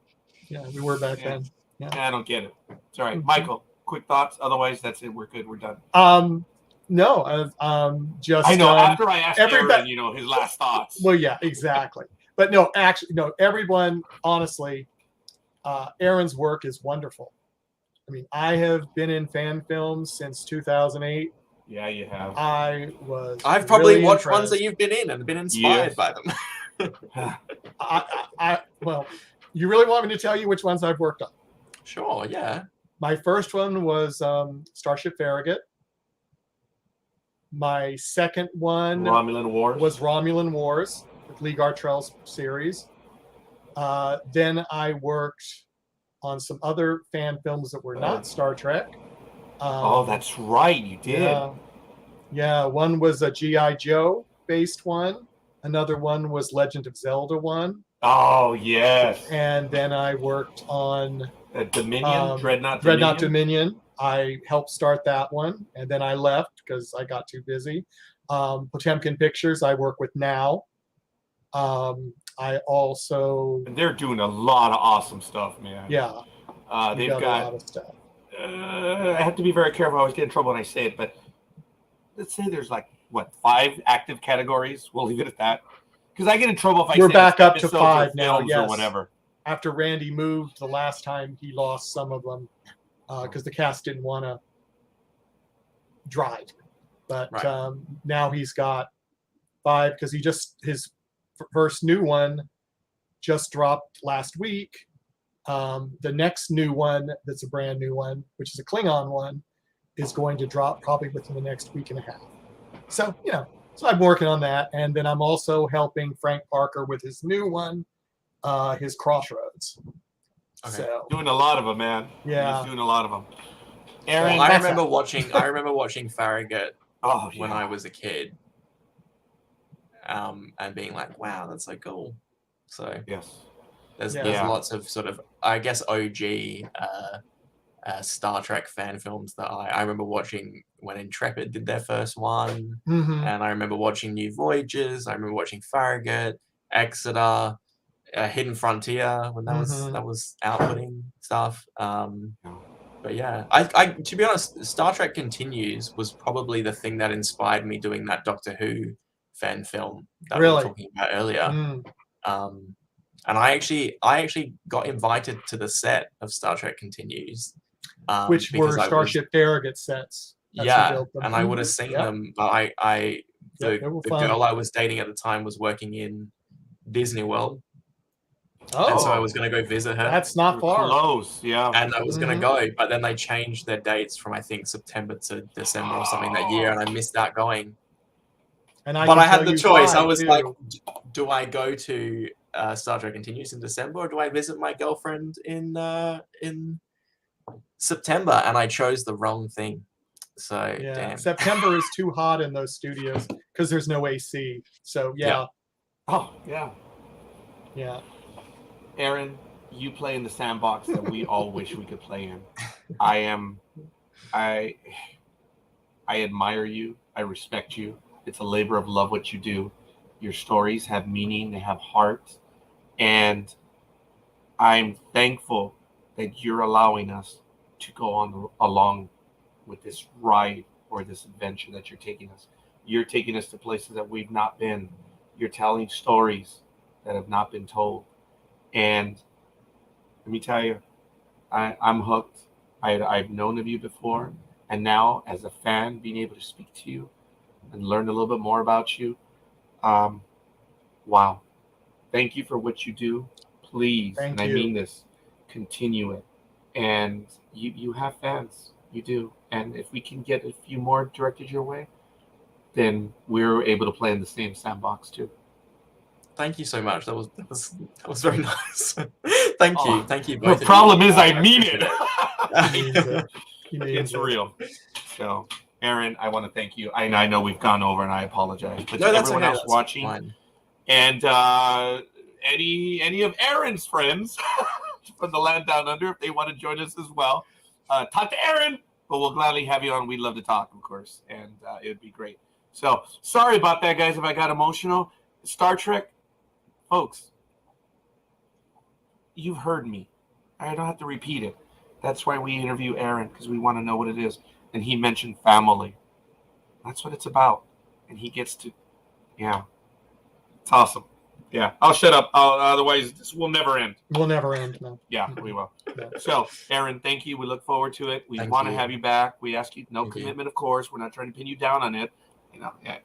[SPEAKER 3] Yeah, we were back then. Yeah.
[SPEAKER 1] I don't get it. It's all right, Michael. Quick thoughts. Otherwise, that's it. We're good. We're done.
[SPEAKER 3] No, just
[SPEAKER 1] I know. After I asked
[SPEAKER 3] everybody,
[SPEAKER 1] Aaron, his last thoughts.
[SPEAKER 3] Well, yeah, exactly. But no, actually, no. Everyone, honestly, Aaron's work is wonderful. I mean, I have been in fan films since 2008.
[SPEAKER 1] Yeah, you have.
[SPEAKER 3] I've
[SPEAKER 2] probably
[SPEAKER 3] really
[SPEAKER 2] watched
[SPEAKER 3] impressed.
[SPEAKER 2] ones that you've been in and been inspired by them.
[SPEAKER 3] Well, you really want me to tell you which ones I've worked on?
[SPEAKER 2] Sure, yeah.
[SPEAKER 3] My first one was Starship Farragut. My second one was Romulan Wars with Lee Gartrell's series. Then I worked on some other fan films that were not Star Trek.
[SPEAKER 1] That's right, you did.
[SPEAKER 3] Yeah, one was a G.I. Joe based one. Another one was Legend of Zelda one.
[SPEAKER 1] Oh, yes.
[SPEAKER 3] And then I worked on
[SPEAKER 1] Dominion,
[SPEAKER 3] Dreadnought Dominion. I helped start that one, and then I left because I got too busy. Potemkin Pictures, I work with now. I also...
[SPEAKER 1] And they're doing a lot of awesome stuff, man.
[SPEAKER 3] Yeah.
[SPEAKER 1] They've got
[SPEAKER 3] a lot of stuff.
[SPEAKER 1] I have to be very careful. I always get in trouble when I say it, but let's say there's 5 active categories. We'll leave it at that. Because I get in trouble if I say
[SPEAKER 3] we're back up to 5
[SPEAKER 1] or
[SPEAKER 3] now, yes.
[SPEAKER 1] Or whatever.
[SPEAKER 3] After Randy moved the last time, he lost some of them because the cast didn't want to drive. But now he's got 5 because his first new one just dropped last week. The next new one that's a brand new one, which is a Klingon one, is going to drop probably within the next week and a half. So, so I'm working on that. And then I'm also helping Frank Parker with his new one, his Crossroads.
[SPEAKER 2] Okay.
[SPEAKER 3] So
[SPEAKER 1] doing a lot of them, man.
[SPEAKER 3] Yeah.
[SPEAKER 1] He's doing a lot of them. Aaron,
[SPEAKER 2] I remember watching Farragut when I was a kid. And being like, wow, that's so cool. So
[SPEAKER 1] yes.
[SPEAKER 2] There's lots of sort of, I guess, OG Star Trek fan films that I remember watching when Intrepid did their first one.
[SPEAKER 3] Mm-hmm.
[SPEAKER 2] And I remember watching New Voyages. I remember watching Farragut, Exeter, Hidden Frontier when that was outputting stuff. But yeah, I to be honest, Star Trek Continues was probably the thing that inspired me doing that Doctor Who fan film that we were talking about earlier. And I actually got invited to the set of Star Trek Continues,
[SPEAKER 3] which were Starship Farragut sets.
[SPEAKER 2] Yeah, and I would have seen them, but the girl I was dating at the time was working in Disney World. And so I was going to go visit her.
[SPEAKER 3] That's not far.
[SPEAKER 1] Close, yeah.
[SPEAKER 2] And I was going to go, but then they changed their dates from, I think, September to December or something that year, and I missed out going.
[SPEAKER 3] But
[SPEAKER 2] I had the choice. I was like, do I go to Star Trek Continues in December, or do I visit my girlfriend in September? And I chose the wrong thing. So, damn.
[SPEAKER 3] September is too hot in those studios because there's no AC. So, yeah.
[SPEAKER 1] Oh, yeah.
[SPEAKER 3] Yeah.
[SPEAKER 1] Aaron, you play in the sandbox that we all wish we could play in. I admire you. I respect you. It's a labor of love what you do. Your stories have meaning. They have heart. And I'm thankful that you're allowing us to go along with this ride or this adventure that you're taking us. You're taking us to places that we've not been. You're telling stories that have not been told. And let me tell you, I'm hooked. I've known of you before. And now, as a fan, being able to speak to you and learn a little bit more about you, wow. Thank you for what you do. Please, I mean this, continue it. And you have fans. You do. And if we can get a few more directed your way, then we're able to play in the same sandbox too.
[SPEAKER 2] Thank you so much. That was very nice. Thank you. Both
[SPEAKER 1] the problem is I mean it.
[SPEAKER 3] It's
[SPEAKER 1] real. So, Aaron, I want to thank you. I know we've gone over, and I apologize. But
[SPEAKER 2] no,
[SPEAKER 1] to everyone else watching, and any of Aaron's friends from the land down under, if they want to join us as well, talk to Aaron. but we'll gladly have you on. We'd love to talk, of course, and it would be great. So sorry about that, guys, if I got emotional. Star Trek, folks, you've heard me. I don't have to repeat it. That's why we interview Aaron, because we want to know what it is. And he mentioned family. That's what it's about. And he gets to, yeah. It's awesome. Yeah, I'll shut up. Otherwise, this will never end.
[SPEAKER 3] We'll never end, no.
[SPEAKER 1] Yeah, we will.
[SPEAKER 3] Yeah.
[SPEAKER 1] So, Aaron, thank you. We look forward to it. We
[SPEAKER 2] Thank
[SPEAKER 1] want to
[SPEAKER 2] you.
[SPEAKER 1] have you back. We ask you no
[SPEAKER 2] Thank you.
[SPEAKER 1] commitment, of course. We're not trying to pin you down on it. Yeah.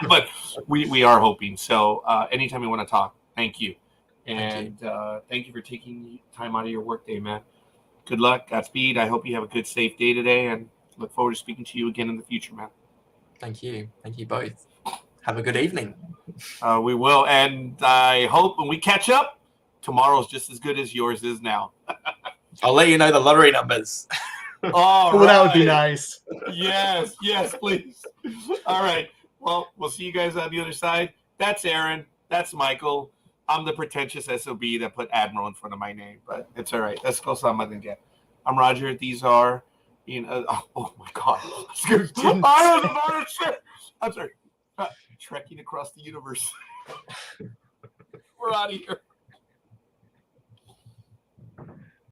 [SPEAKER 1] But we are hoping. So, anytime you want to talk, thank you. And thank you for taking time out of your workday, man. Good luck. Godspeed. I hope you have a good, safe day today, and look forward to speaking to you again in the future, man.
[SPEAKER 2] Thank you. Thank you both. Have a good evening.
[SPEAKER 1] We will. And I hope when we catch up, tomorrow's just as good as yours is now.
[SPEAKER 2] I'll let you know the lottery numbers.
[SPEAKER 1] All
[SPEAKER 3] Well, that would be
[SPEAKER 1] right.
[SPEAKER 3] nice.
[SPEAKER 1] Yes, please. All right. Well, we'll see you guys on the other side. That's Aaron. That's Michael. I'm the pretentious SOB that put Admiral in front of my name, but it's all right. That's close I'm going to get. I'm Roger. These are, oh my God. I'm sorry. Trekking across the universe. We're out of here.